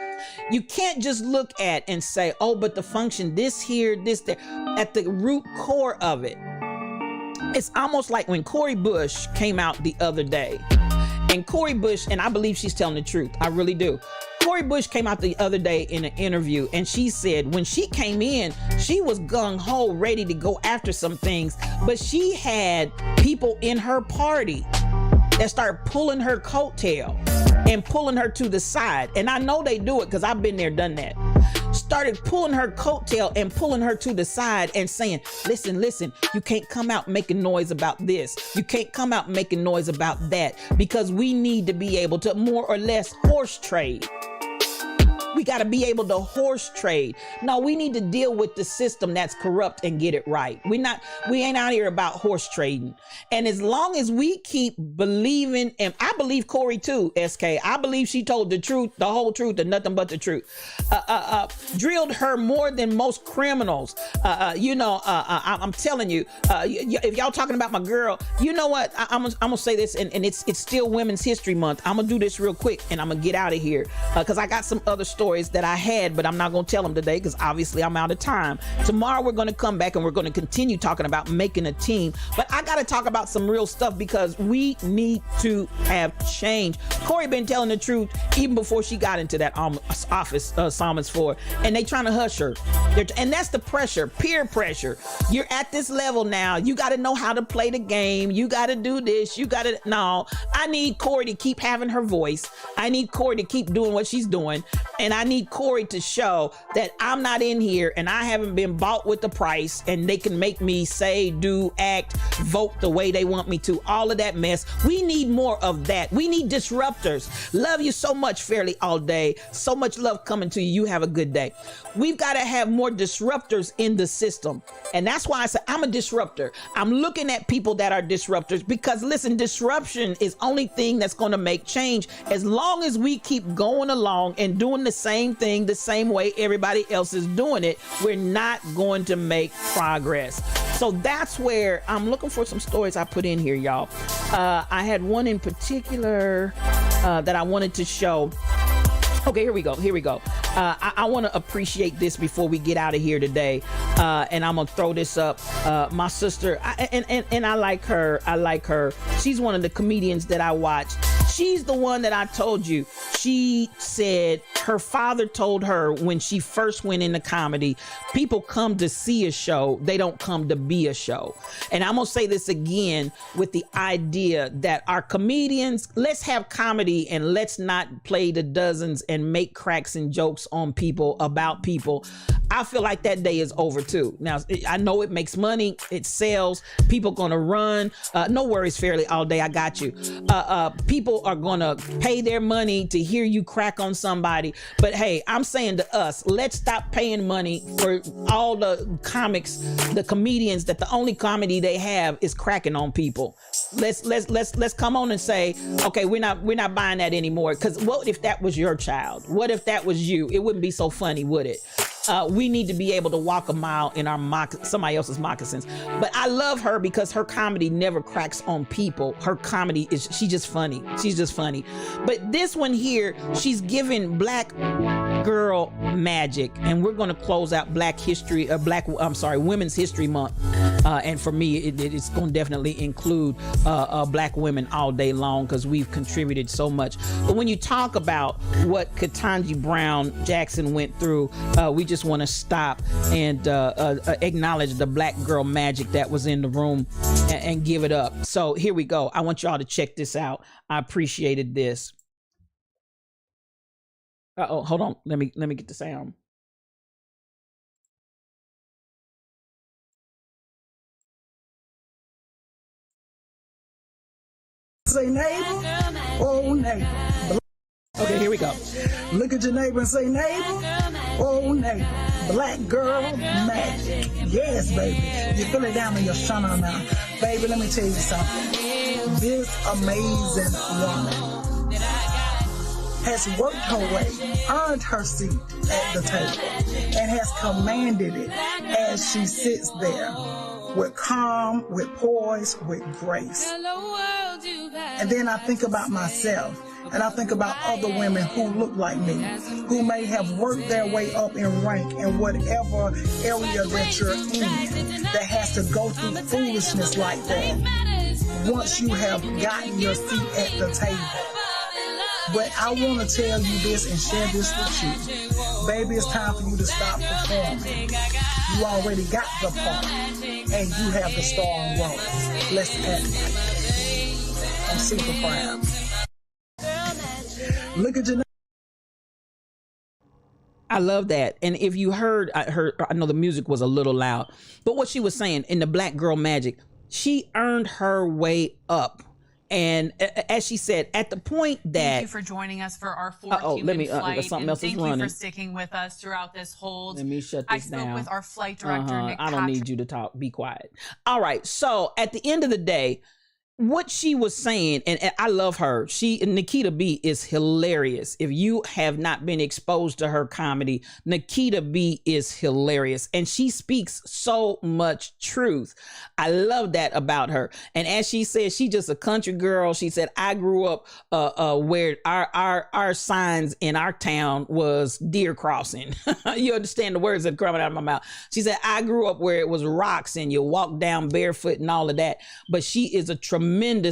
You can't just look at and say, oh, but the function, this here, this there. At the root core of it, it's almost like when Cori Bush came out the other day. And Cori Bush, and I believe she's telling the truth. I really do. Cori Bush came out the other day in an interview, and she said when she came in, she was gung-ho, ready to go after some things, but she had people in her party that started pulling her coattail and pulling her to the side. And I know they do it because I've been there, done that. Started pulling her coattail and pulling her to the side and saying, listen, you can't come out making noise about this. You can't come out making noise about that, because we need to be able to more or less horse trade. We got to be able to horse trade. No, we need to deal with the system that's corrupt and get it right. We ain't out here about horse trading. And as long as we keep believing, and I believe Cori too, SK, I believe she told the truth, the whole truth, and nothing but the truth. Drilled her more than most criminals. I'm telling you, if y'all talking about my girl, you know what? I'm gonna say this, and it's still Women's History Month. I'm gonna do this real quick, and I'm gonna get out of here because I got some other stories that I had, but I'm not going to tell them today because obviously I'm out of time. Tomorrow we're going to come back and we're going to continue talking about making a team, but I got to talk about some real stuff because we need to have change. Cori been telling the truth even before she got into that office, Psalmist 4, and they trying to hush her. And that's the pressure, peer pressure. You're at this level now. You got to know how to play the game. You got to do this. No, I need Cori to keep having her voice. I need Cori to keep doing what she's doing. And I need Cori to show that I'm not in here and I haven't been bought with the price and they can make me say, do, act, vote the way they want me to. All of that mess. We need more of that. We need disruptors. Love you so much, Fairly All Day. So much love coming to you. You have a good day. We've got to have more disruptors in the system. And that's why I say I'm a disruptor. I'm looking at people that are disruptors because listen, disruption is only thing that's going to make change. As long as we keep going along and doing the same thing the same way everybody else is doing it, we're not going to make progress. So that's where I'm looking for some stories I put in here, y'all. I had one in particular that I wanted to show. Okay, here we go. I want to appreciate this before we get out of here today. And I'm going to throw this up. My sister, and I like her. She's one of the comedians that I watch. She's the one that I told you. She said her father told her when she first went into comedy, people come to see a show. They don't come to be a show. And I'm going to say this again with the idea that our comedians, let's have comedy and let's not play the dozens and make cracks and jokes on people, about people. I feel like that day is over too. Now, I know it makes money, it sells, people gonna run. No worries, Fairly, all day, I got you. People are gonna pay their money to hear you crack on somebody. But hey, I'm saying to us, let's stop paying money for all the comics, the comedians that the only comedy they have is cracking on people. Let's come on and say, okay, we're not buying that anymore. Because what if that was your child? What if that was you? It wouldn't be so funny, would it? We need to be able to walk a mile in our somebody else's moccasins. But I love her because her comedy never cracks on people. Her comedy she's just funny. She's just funny. But this one here, she's giving Black girl magic, and we're going to close out Women's History Month. And for me, it's going to definitely include Black women all day long because we've contributed so much. But when you talk about what Ketanji Brown Jackson went through, we just want to stop and acknowledge the Black girl magic that was in the room and give it up. So here we go. I want y'all to check this out. I appreciated this. Uh-oh, hold on. Let me get the sound. Say neighbor, oh neighbor. Okay, here we go. Look at your neighbor and say neighbor, oh neighbor. Black girl magic. Yes, baby. You feel it down in your shana now. Baby, let me tell you something. This amazing woman has worked her way, earned her seat at the table, and has commanded it as she sits there with calm, with poise, with grace. And then I think about myself, and I think about other women who look like me, who may have worked their way up in rank in whatever area that you're in, that has to go through foolishness like that once you have gotten your seat at the table. But I want to tell you this and share this with you. Baby, it's time for you to stop performing. You already got the part, and you have the starring role. Let's act like it. I'm super proud. Look at your. I love that. And if you heard, I know the music was a little loud, but what she was saying in the Black girl magic, she earned her way up. And as she said, at the point that thank you for joining us for our fourth human flight. Something else thank is you running. for sticking with us throughout this hold. Let me shut this down. I spoke with our flight director, Nick I don't need you to talk. Be quiet. All right. So at the end of the day, what she was saying, and I love her. Nikita B is hilarious. If you have not been exposed to her comedy, Nikita B is hilarious, and she speaks so much truth. I love that about her. And as she said, she's just a country girl. She said, I grew up where our signs in our town was deer crossing. You understand the words that are coming out of my mouth. She said, I grew up where it was rocks and you walk down barefoot and all of that. But she is a tremendous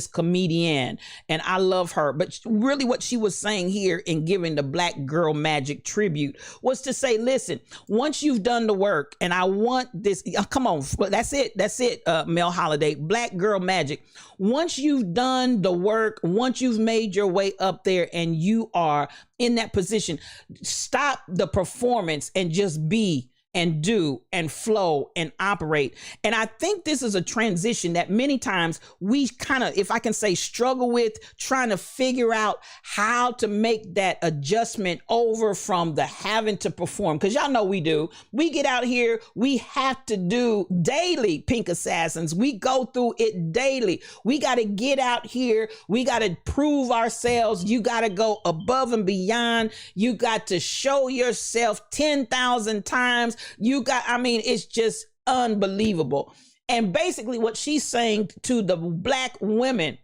comedian, and I love her. But really what she was saying here in giving the Black girl magic tribute was to say, listen, once you've done the work, and I want this, come on, that's it, Mel Holiday, Black girl magic. Once you've done the work, once you've made your way up there and you are in that position, stop the performance and just be and do and flow and operate. And I think this is a transition that many times we kind of, if I can say, struggle with trying to figure out how to make that adjustment over from the having to perform. Because y'all know we do. We get out here, we have to do daily, Pink Assassins. We go through it daily. We got to get out here. We got to prove ourselves. You got to go above and beyond. You got to show yourself 10,000 times. It's just unbelievable. And basically what she's saying to the Black women,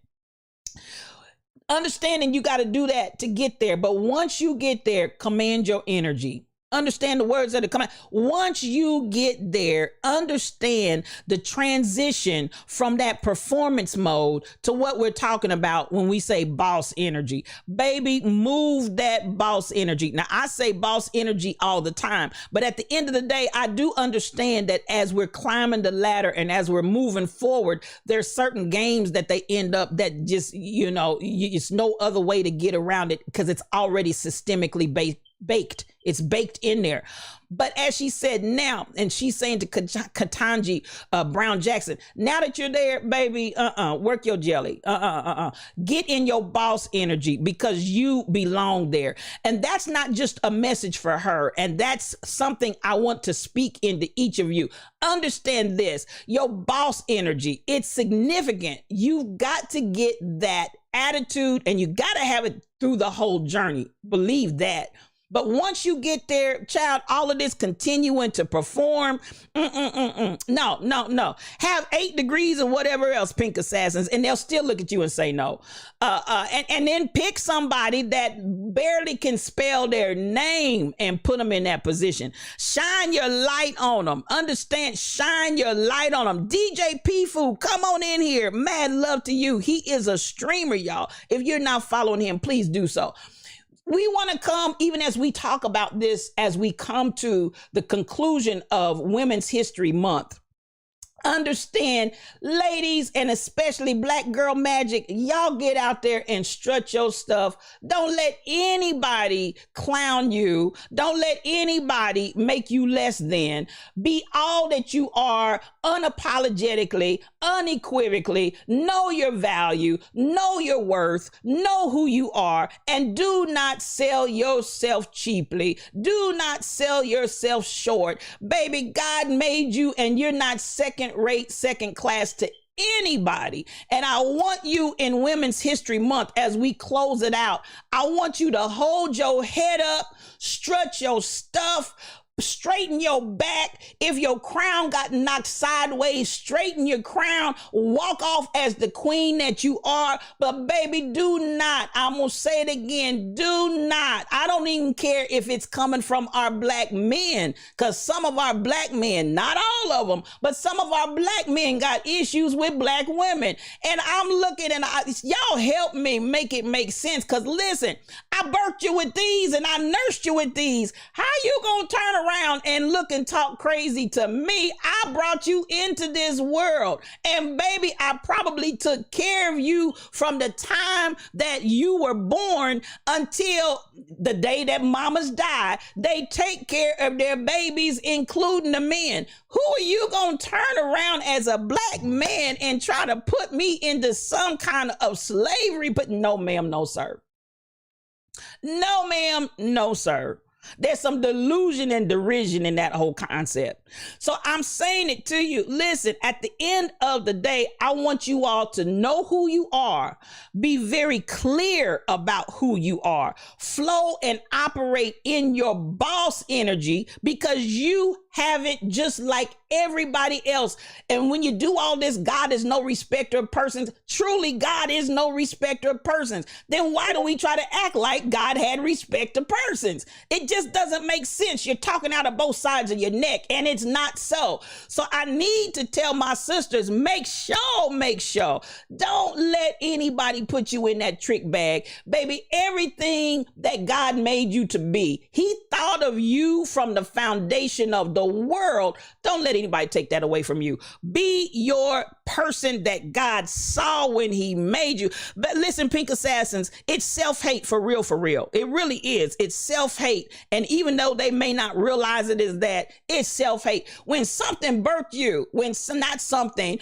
understanding you got to do that to get there. But once you get there, command your energy. Understand the words that are coming. Once you get there, understand the transition from that performance mode to what we're talking about when we say boss energy. Baby, move that boss energy. Now, I say boss energy all the time, but at the end of the day, I do understand that as we're climbing the ladder and as we're moving forward, there's certain games that they end up that just, it's no other way to get around it because it's already systemically baked. It's baked in there. But as she said now, and she's saying to Ketanji Brown Jackson, now that you're there, baby, work your jelly. Get in your boss energy because you belong there. And that's not just a message for her. And that's something I want to speak into each of you. Understand this, your boss energy, it's significant. You've got to get that attitude and you got to have it through the whole journey. Believe that. But once you get there, child, all of this continuing to perform, no. Have 8 degrees or whatever else, Pink Assassins, and they'll still look at you and say no. And then pick somebody that barely can spell their name and put them in that position. Shine your light on them. Understand, shine your light on them. DJ P-Fu, come on in here. Mad love to you. He is a streamer, y'all. If you're not following him, please do so. We want to come, even as we talk about this, as we come to the conclusion of Women's History Month. Understand, ladies, and especially Black Girl Magic, y'all get out there and strut your stuff. Don't let anybody clown you. Don't let anybody make you less than. Be all that you are unapologetically, unequivocally. Know your value, know your worth, know who you are, and do not sell yourself cheaply. Do not sell yourself short. Baby, God made you and you're not second rate, second class to anybody. And I want you in Women's History Month, as we close it out, I want you to hold your head up, strut your stuff, straighten your back. If your crown got knocked sideways, straighten your crown, walk off as the queen that you are. But baby, do not, I'm gonna say it again, do not, I don't even care if it's coming from our Black men, because some of our Black men, not all of them, but some of our Black men got issues with Black women. And I'm looking and y'all help me make it make sense, because listen, I birthed you with these and I nursed you with these. How you gonna turn around and look and talk crazy to me? I brought you into this world, and baby, I probably took care of you from the time that you were born until the day that mamas die. They take care of their babies, including the men. Who are you gonna turn around as a Black man and try to put me into some kind of slavery? But no, ma'am, no, sir. No, ma'am, no, sir. There's some delusion and derision in that whole concept. So I'm saying it to you. Listen, at the end of the day, I want you all to know who you are. Be very clear about who you are. Flow and operate in your boss energy, because you have it just like everybody else. And when you do all this, God is no respecter of persons. Truly, God is no respecter of persons. Then why do we try to act like God had respect to persons? It just doesn't make sense. You're talking out of both sides of your neck, and it's not so. So I need to tell my sisters, make sure, don't let anybody put you in that trick bag. Baby, everything that God made you to be, he thought of you from the foundation of the world. Don't let anybody take that away from you. Be your person that God saw when he made you. But listen, Pink Assassins, it's self-hate for real, for real. It really is. It's self-hate. And even though they may not realize it is that, it's self-hate. When something birthed you, when someone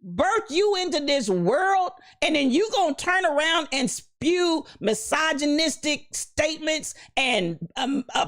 birthed you into this world, and then you gonna turn around and spew misogynistic statements and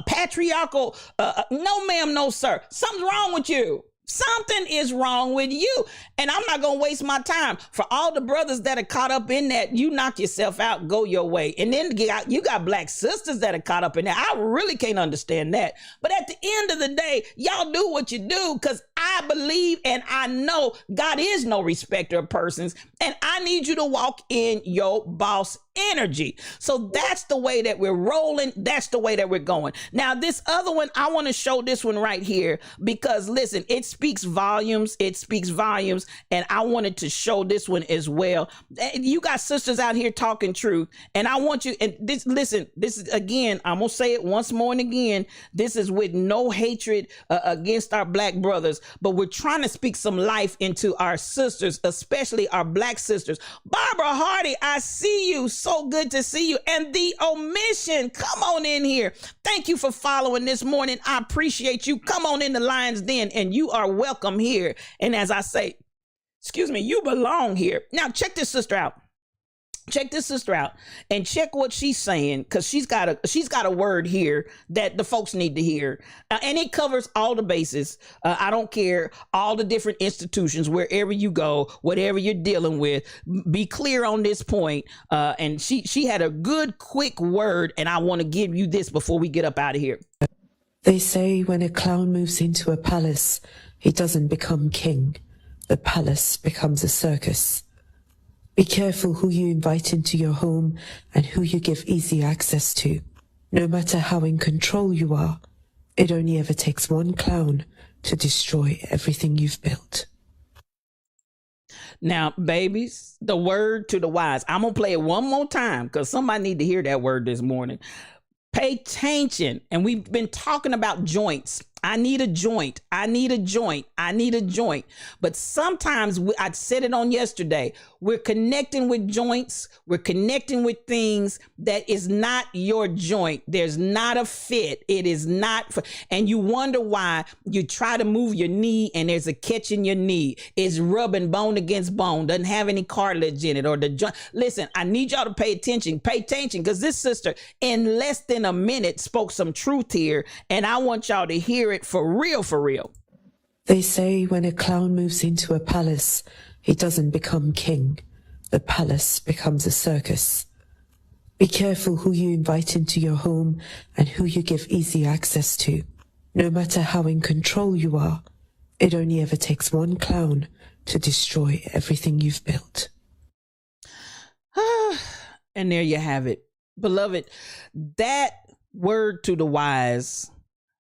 patriarchal, no ma'am, no sir. Something's wrong with you. Something is wrong with you. And I'm not going to waste my time. For all the brothers that are caught up in that, you knock yourself out, go your way. And then you got Black sisters that are caught up in that. I really can't understand that. But at the end of the day, y'all do what you do, because I believe and I know God is no respecter of persons. And I need you to walk in your boss energy. So that's the way that we're rolling. That's the way that we're going. Now, this other one, I want to show this one right here, because listen, it speaks volumes. It speaks volumes. And I wanted to show this one as well. You got sisters out here talking truth. And I want you, and listen, this is, again, I'm going to say it once more and again, this is with no hatred against our Black brothers, but we're trying to speak some life into our sisters, especially our Black sisters. Barbara Hardy, I see you. so good to see you. And the omission, come on in here. Thank you for following this morning. I appreciate you. Come on in the Lion's Den, and you are welcome here. And as I say, excuse me, you belong here. Now check this sister out. Check this sister out and check what she's saying, because she's got a word here that the folks need to hear, and it covers all the bases. I don't care, all the different institutions, wherever you go, whatever you're dealing with, be clear on this point. And she had a good quick word, and I want to give you this before we get up out of here. They say when a clown moves into a palace, he doesn't become king. The palace becomes a circus. Be careful who you invite into your home and who you give easy access to. No matter how in control you are, it only ever takes one clown to destroy everything you've built. Now, babies, the word to the wise. I'm going to play it one more time because somebody need to hear that word this morning. Pay attention. And we've been talking about joints. I need a joint. I need a joint. I need a joint. But sometimes I said it on yesterday. We're connecting with joints. We're connecting with things that is not your joint. There's not a fit. It is not. And you wonder why you try to move your knee and there's a catch in your knee. It's rubbing bone against bone. Doesn't have any cartilage in it or the joint. Listen, I need y'all to pay attention. Pay attention, because this sister in less than a minute spoke some truth here. And I want y'all to hear it for real, for real. They say when a clown moves into a palace, he doesn't become king. The palace becomes a circus. Be careful who you invite into your home and who you give easy access to. No matter how in control you are, it only ever takes one clown to destroy everything you've built. And there you have it. Beloved, that word to the wise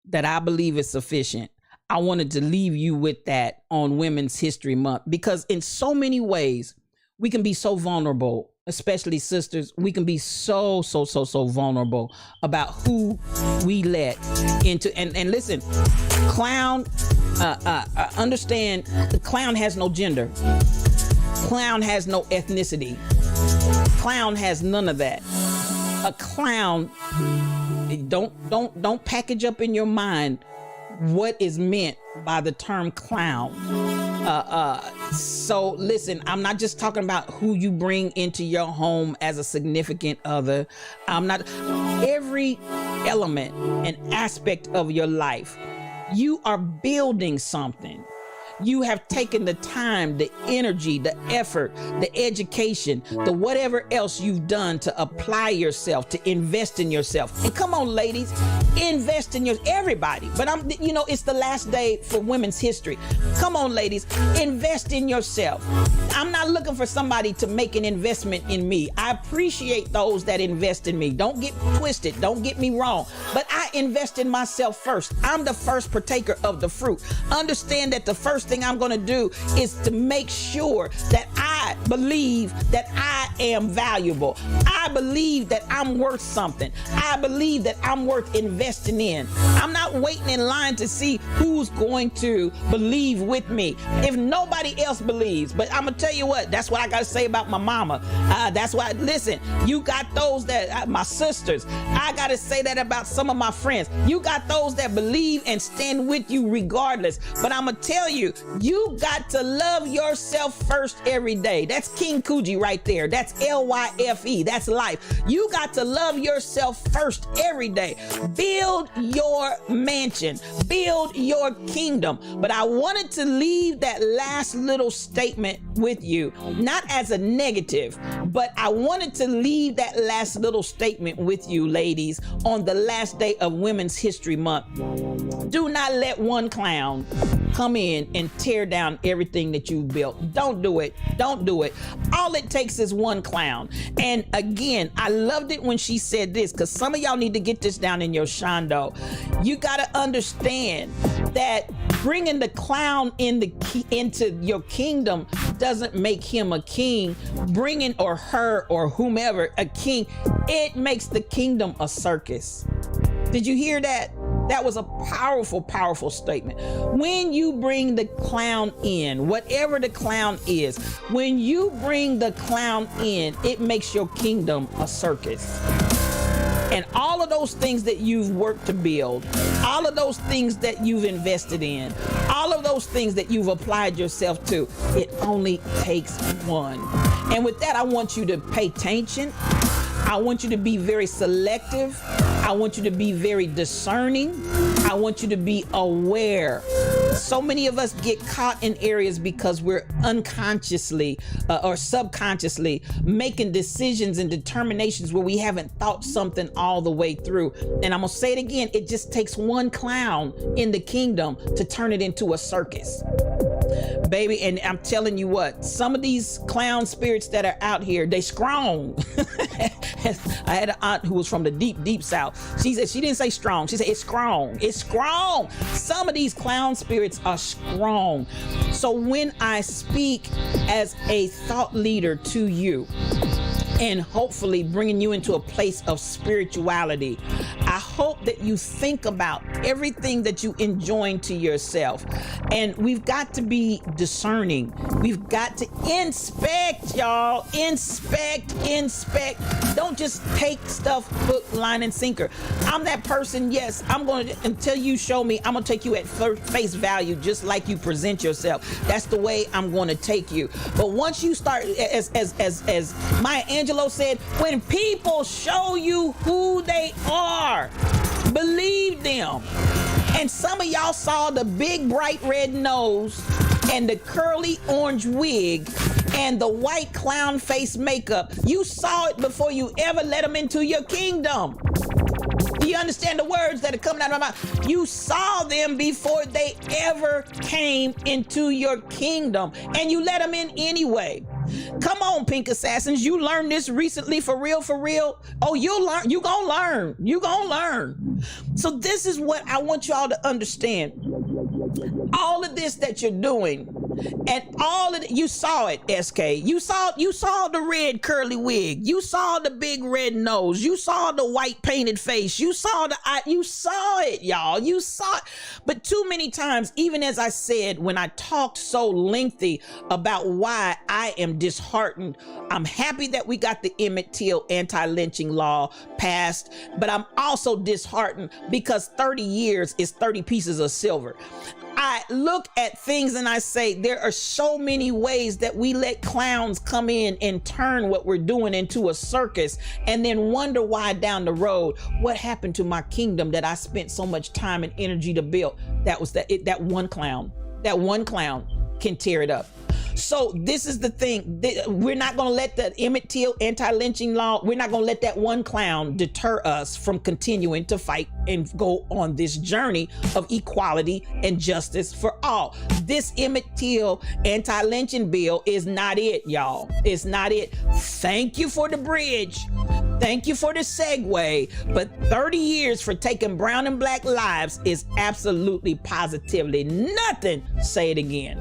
that I believe is sufficient. I wanted to leave you with that on Women's History Month, because in so many ways we can be so vulnerable, especially sisters. We can be so vulnerable about who we let into. And listen, clown, understand the clown has no gender. Clown has no ethnicity. Clown has none of that. A clown, don't package up in your mind what is meant by the term clown. So listen, I'm not just talking about who you bring into your home as a significant other. I'm not. Every element and aspect of your life, you are building something. You have taken the time, the energy, the effort, the education, the whatever else you've done to apply yourself, to invest in yourself. And come on, ladies, invest in everybody. But it's the last day for Women's History. Come on, ladies, invest in yourself. I'm not looking for somebody to make an investment in me. I appreciate those that invest in me. Don't get twisted. Don't get me wrong. But I invest in myself first. I'm the first partaker of the fruit. Understand that the first thing I'm going to do is to make sure that I believe that I am valuable. I believe that I'm worth something. I believe that I'm worth investing in. I'm not waiting in line to see who's going to believe with me. If nobody else believes, but I'm going to tell you what, that's what I got to say about my mama. That's why, listen, you got those that, my sisters, I got to say that about some of my friends. You got those that believe and stand with you regardless. But I'm going to tell you, you got to love yourself first every day. That's King Coogee right there. That's LYFE. That's life. You got to love yourself first every day. Build your mansion. Build your kingdom. But I wanted to leave that last little statement with you, not as a negative, but I wanted to leave that last little statement with you, ladies, on the last day of Women's History Month. Do not let one clown come in and tear down everything that you built. Don't do it. Don't do it. All it takes is one clown. And again, I loved it when she said this, because some of y'all need to get this down in your shondo. You got to understand that bringing the clown into your kingdom doesn't make him a king. Bringing or her or whomever a king, it makes the kingdom a circus. Did you hear that? That was a powerful, powerful statement. When you bring the clown in, whatever the clown is, when you bring the clown in, it makes your kingdom a circus. And all of those things that you've worked to build, all of those things that you've invested in, all of those things that you've applied yourself to, it only takes one. And with that, I want you to pay attention. I want you to be very selective. I want you to be very discerning. I want you to be aware. So many of us get caught in areas because we're unconsciously or subconsciously making decisions and determinations where we haven't thought something all the way through. And I'm gonna say it again, it just takes one clown in the kingdom to turn it into a circus. Baby, and I'm telling you what, some of these clown spirits that are out here, they strong. I had an aunt who was from the deep, deep South. She said, she didn't say strong, she said it's strong, it's strong. Some of these clown spirits are strong. So when I speak as a thought leader to you, and hopefully bringing you into a place of spirituality, I hope that you think about everything that you enjoin to yourself. And we've got to be discerning. We've got to inspect, y'all. Inspect. Don't just take stuff hook, line, and sinker. I'm that person, yes, I'm going to, until you show me, I'm going to take you at face value, just like you present yourself. That's the way I'm going to take you. But once you start, as Maya Angelou said, when people show you who they are, believe them. And some of y'all saw the big bright red nose and the curly orange wig and the white clown face makeup. You saw it before you ever let them into your kingdom. Do you understand the words that are coming out of my mouth? You saw them before they ever came into your kingdom, and you let them in anyway. Come on, Pink Assassins. You learned this recently, for real, for real. Oh, you'll learn. You gonna learn. You gonna learn. So this is what I want y'all to understand. All of this that you're doing, and all of it, you saw it, SK. You saw the red curly wig. You saw the big red nose. You saw the white painted face. You saw it, y'all. You saw it. But too many times, even as I said, when I talked so lengthy about why I am disheartened, I'm happy that we got the Emmett Till anti-lynching law passed, but I'm also disheartened because 30 years is 30 pieces of silver. I look at things and I say, there are so many ways that we let clowns come in and turn what we're doing into a circus, and then wonder why down the road, what happened to my kingdom that I spent so much time and energy to build? That was that one clown. That one clown can tear it up. So this is the thing. We're not going to let the Emmett Till anti-lynching law, we're not going to let that one clown deter us from continuing to fight and go on this journey of equality and justice for all. This Emmett Till anti-lynching bill is not it, y'all. It's not it. Thank you for the bridge. Thank you for the segue, but 30 years for taking brown and black lives is absolutely positively nothing. Say it again.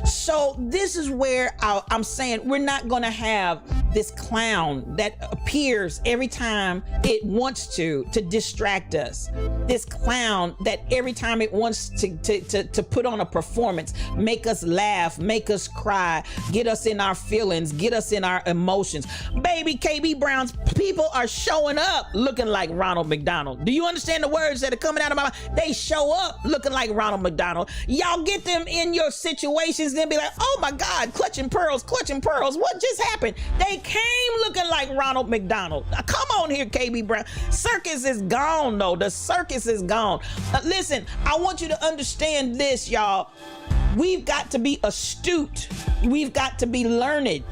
So this is where I'm saying we're not going to have this clown that appears every time it wants to distract us. This clown that every time it wants to put on a performance, make us laugh, make us cry, get us in our feelings, get us in our emotions. Baby, KB Brown's people are showing up looking like Ronald McDonald. Do you understand the words that are coming out of my mouth? They show up looking like Ronald McDonald. Y'all get them in your situations, then be like, oh my God, clutching pearls, what just happened? They came looking like Ronald McDonald. Now, come on here, KB Brown. Circus is gone, though. The circus is gone. Listen, I want you to understand this, y'all. We've got to be astute. We've got to be learned.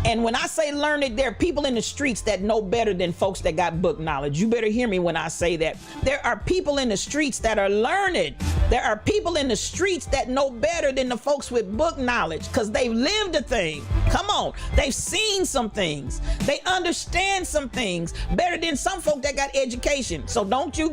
And when I say learned, there are people in the streets that know better than folks that got book knowledge. You better hear me when I say that. There are people in the streets that are learned. There are people in the streets that know better than the folks with book knowledge because they've lived a thing. Come on. They've seen some things. They understand some things better than some folk that got education. So don't you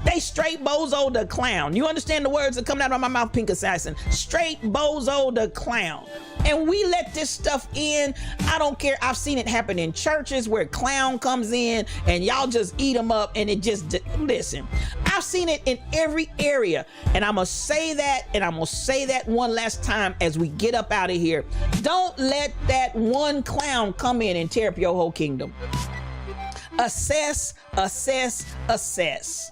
they straight bozo the clown. You understand the words that come out of my mouth, Pink Assassin? Straight bozo the clown. And we let this stuff in. I don't care. I've seen it happen in churches where clown comes in and y'all just eat them up and it just, listen, I've seen it in every area. And I'm going to say that, and I'm going to say that one last time as we get up out of here. Don't let that one clown come in and tear up your whole kingdom. Assess, assess, assess.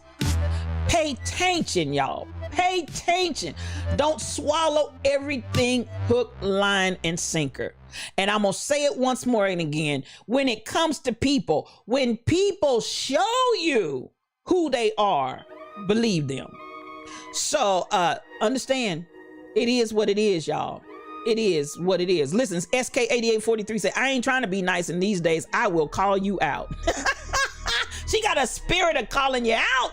Pay attention, y'all. Pay attention. Don't swallow everything hook, line, and sinker. And I'm going to say it once more and again. When it comes to people, when people show you who they are, believe them. So understand, it is what it is, y'all. It is what it is. Listen, SK8843 said, I ain't trying to be nice, and these days I will call you out. She got a spirit of calling you out.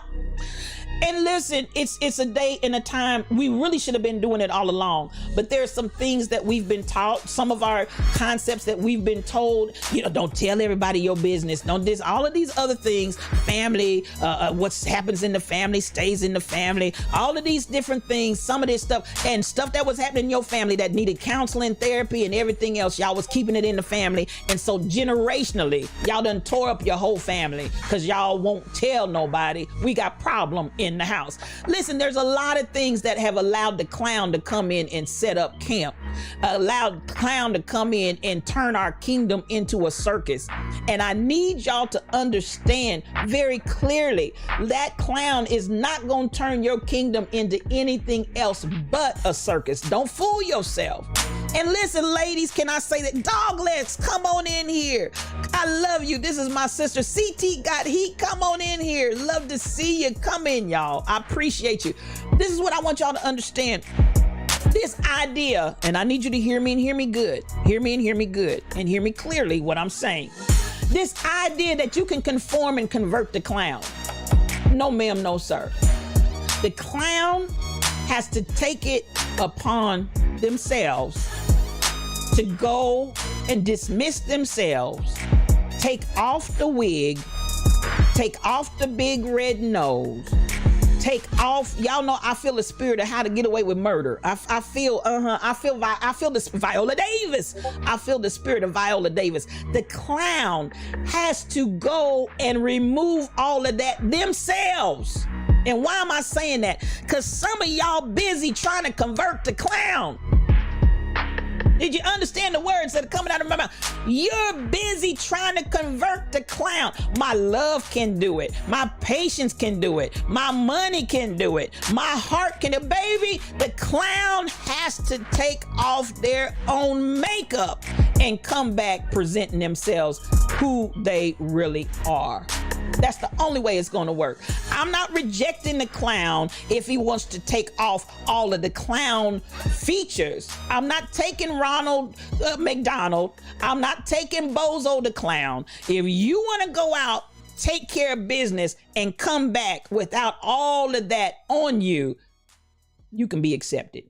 And listen, it's a day and a time. We really should have been doing it all along. But there's some things that we've been taught, some of our concepts that we've been told, don't tell everybody your business. Don't this, all of these other things, family, what happens in the family stays in the family, all of these different things, some of this stuff, and stuff that was happening in your family that needed counseling, therapy, and everything else, y'all was keeping it in the family. And so generationally, y'all done tore up your whole family because y'all won't tell nobody. We got problem in the house. Listen, there's a lot of things that have allowed the clown to come in and set up camp, allowed clown to come in and turn our kingdom into a circus. And I need y'all to understand very clearly that clown is not going to turn your kingdom into anything else but a circus. Don't fool yourself. And listen, ladies, can I say that? Doglegs, come on in here. I love you. This is my sister. CT got heat. Come on in here. Love to see you. Come in, y'all. I appreciate you. This is what I want y'all to understand. This idea, and I need you to hear me and hear me good. Hear me and hear me good. And hear me clearly what I'm saying. This idea that you can conform and convert the clown. No, ma'am, no, sir. The clown has to take it upon themselves to go and dismiss themselves, take off the wig, take off the big red nose, take off, y'all know I feel the spirit of How to Get Away with Murder. I feel this Viola Davis. I feel the spirit of Viola Davis. The clown has to go and remove all of that themselves. And why am I saying that? Because some of y'all busy trying to convert the clown. Did you understand the words that are coming out of my mouth? You're busy trying to convert the clown. My love can do it. My patience can do it. My money can do it. My heart can do it. Baby, the clown has to take off their own makeup and come back presenting themselves who they really are. That's the only way it's going to work. I'm not rejecting the clown if he wants to take off all of the clown features. I'm not taking Ronald McDonald. I'm not taking Bozo the clown. If you want to go out, take care of business, and come back without all of that on you, you can be accepted.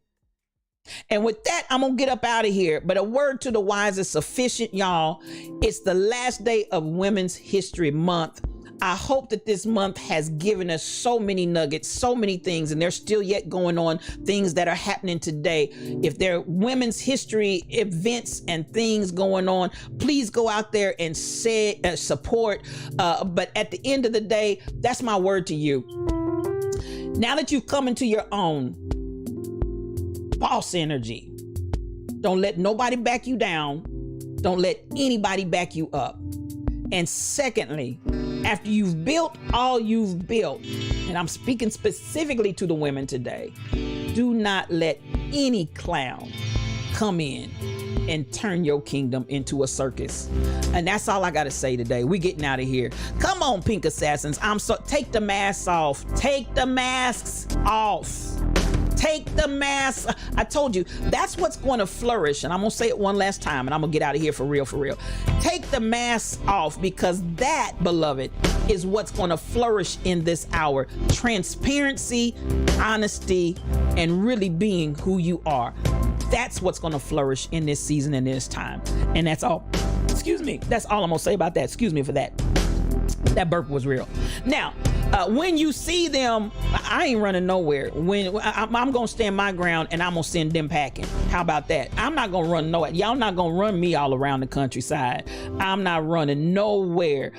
And with that, I'm going to get up out of here. But a word to the wise is sufficient, y'all. It's the last day of Women's History Month. I hope that this month has given us so many nuggets, so many things, and there's still yet going on things that are happening today. If there are women's history events and things going on, please go out there and say support. But at the end of the day, that's my word to you. Now that you've come into your own boss energy, don't let nobody back you down. Don't let anybody back you up. And secondly, after you've built all you've built, and I'm speaking specifically to the women today, do not let any clown come in and turn your kingdom into a circus. And that's all I got to say today. We getting out of here. Come on, Pink Assassins. Take the masks off. Take the masks off. Take the mask. I told you, that's what's going to flourish. And I'm going to say it one last time, and I'm going to get out of here for real, for real. Take the mask off, because that, beloved, is what's going to flourish in this hour. Transparency, honesty, and really being who you are. That's what's going to flourish in this season and this time. And that's all. Excuse me. That's all I'm going to say about that. Excuse me for that. That burp was real. Now, when you see them, I ain't running nowhere. When I'm gonna stand my ground and I'm gonna send them packing. How about that? I'm not gonna run nowhere. Y'all not gonna run me all around the countryside. I'm not running nowhere.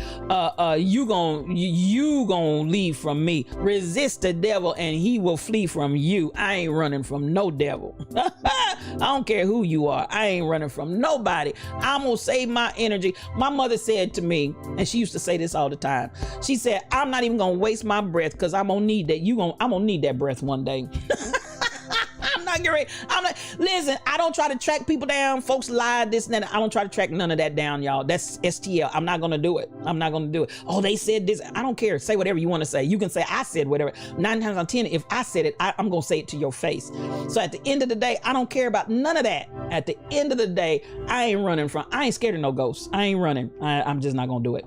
You gonna leave from me. Resist the devil and he will flee from you. I ain't running from no devil. I don't care who you are. I ain't running from nobody. I'm gonna save my energy. My mother said to me, and she used to say this all the time. She said, I'm not even gonna waste my breath because I'm gonna need that. I'm gonna need that breath one day. Listen, I don't try to track people down. Folks lie, this and that. I don't try to track none of that down, y'all. That's STL. I'm not gonna do it. I'm not gonna do it. Oh, they said this. I don't care. Say whatever you want to say. You can say I said whatever. 9 times out of 10, if I said it, I'm gonna say it to your face. So at the end of the day, I don't care about none of that. At the end of the day, I ain't scared of no ghosts. I ain't running. I'm just not gonna do it.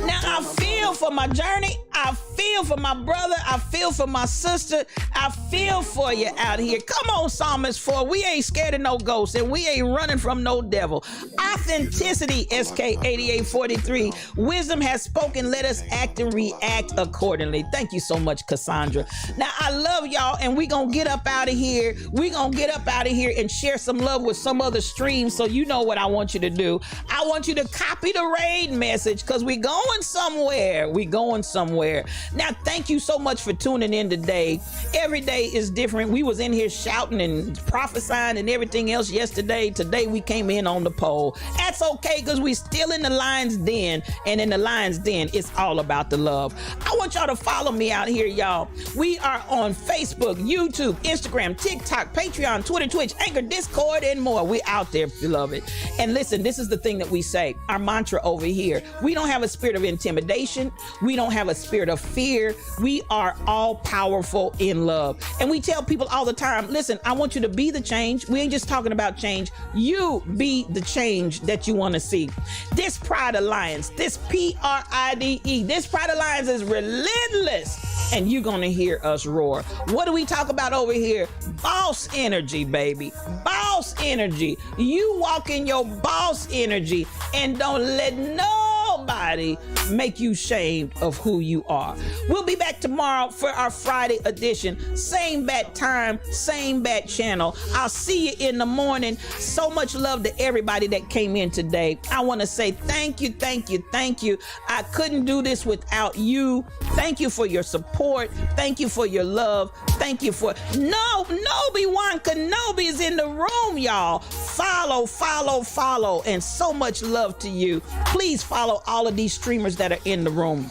Now I feel for my journey. I feel for my brother. I feel for my sister. I feel for you out here. Come on, Psalmist 4. We ain't scared of no ghosts and we ain't running from no devil. Authenticity, SK 8843. Wisdom has spoken. Let us act and react accordingly. Thank you so much, Cassandra. Now, I love y'all and we gonna get up out of here. We gonna get up out of here and share some love with some other streams. So you know what I want you to do. I want you to copy the raid message because we going somewhere. We going somewhere. Now, thank you so much for tuning in today. Every day is different. We was in here shouting and prophesying and everything else yesterday. Today we came in on the pole. That's okay because we still in the lion's den, and in the lion's den, it's all about the love. I want y'all to follow me out here, y'all. We are on Facebook, YouTube, Instagram, TikTok, Patreon, Twitter, Twitch, Anchor, Discord, and more. We out there, beloved. And listen, this is the thing that we say, our mantra over here. We don't have a spirit of intimidation. We don't have a spirit of fear. We are all powerful in love. And we tell people all the time, listen, I want you to be the change. We ain't just talking about change. You be the change that you want to see. This Pride Alliance, this PRIDE, this Pride Alliance is relentless. And you're going to hear us roar. What do we talk about over here? Boss energy, baby. Boss energy. You walk in your boss energy and don't let nobody make you ashamed of who you are. We'll be back tomorrow for our Friday edition. Same bat time, same bat channel. I'll see you in the morning. So much love to everybody that came in today. I want to say thank you, thank you, thank you. I couldn't do this without you. Thank you for your support. Thank you for your love. Thank you for Obi-Wan Kenobi is in the room, y'all. Follow, follow, follow, and so much love to you. Please follow all of these streamers that are in the room.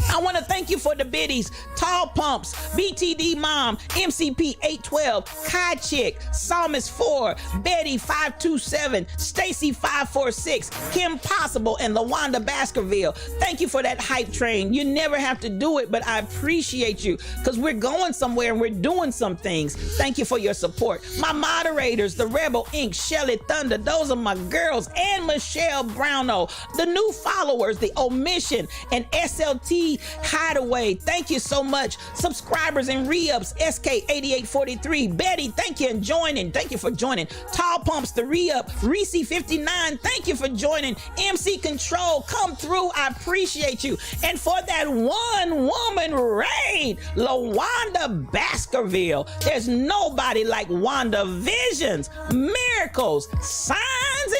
I want to thank you for the biddies, Tall Pumps, BTD Mom, MCP 812, Kai Chick, Psalmist 4, Betty 527, Stacy 546, Kim Possible, and LaWanda Baskerville. Thank you for that hype train. You never have to do it, but I appreciate you because we're going somewhere and we're doing some things. Thank you for your support. My moderators, the Rebel Inc., Shelly Thunder, those are my girls, and Michelle Browno, the new followers, the Omission, and SLT Hideaway. Thank you so much. Subscribers and re-ups, SK8843, Betty, thank you and joining. Thank you for joining. Tall Pumps, the re-up, Reese59, thank you for joining. MC Control, come through. I appreciate you. And for that one woman raid, LaWanda Baskerville. There's nobody like Wanda Visions, Miracles, Signs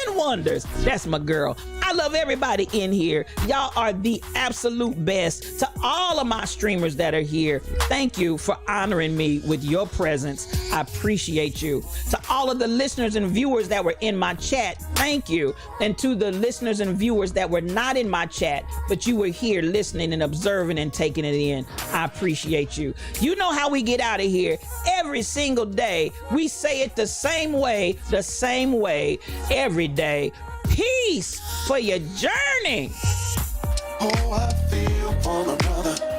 and Wonders. That's my girl. I love everybody in here. Y'all are the absolute best. To all of my streamers that are here, thank you for honoring me with your presence. I appreciate you. To all of the listeners and viewers that were in my chat, thank you. And to the listeners and viewers that were not in my chat, but you were here listening and observing and taking it in, I appreciate you. You know how we get out of here. Every single day, we say it the same way, every day. Peace for your journey. Oh, I feel for my brother.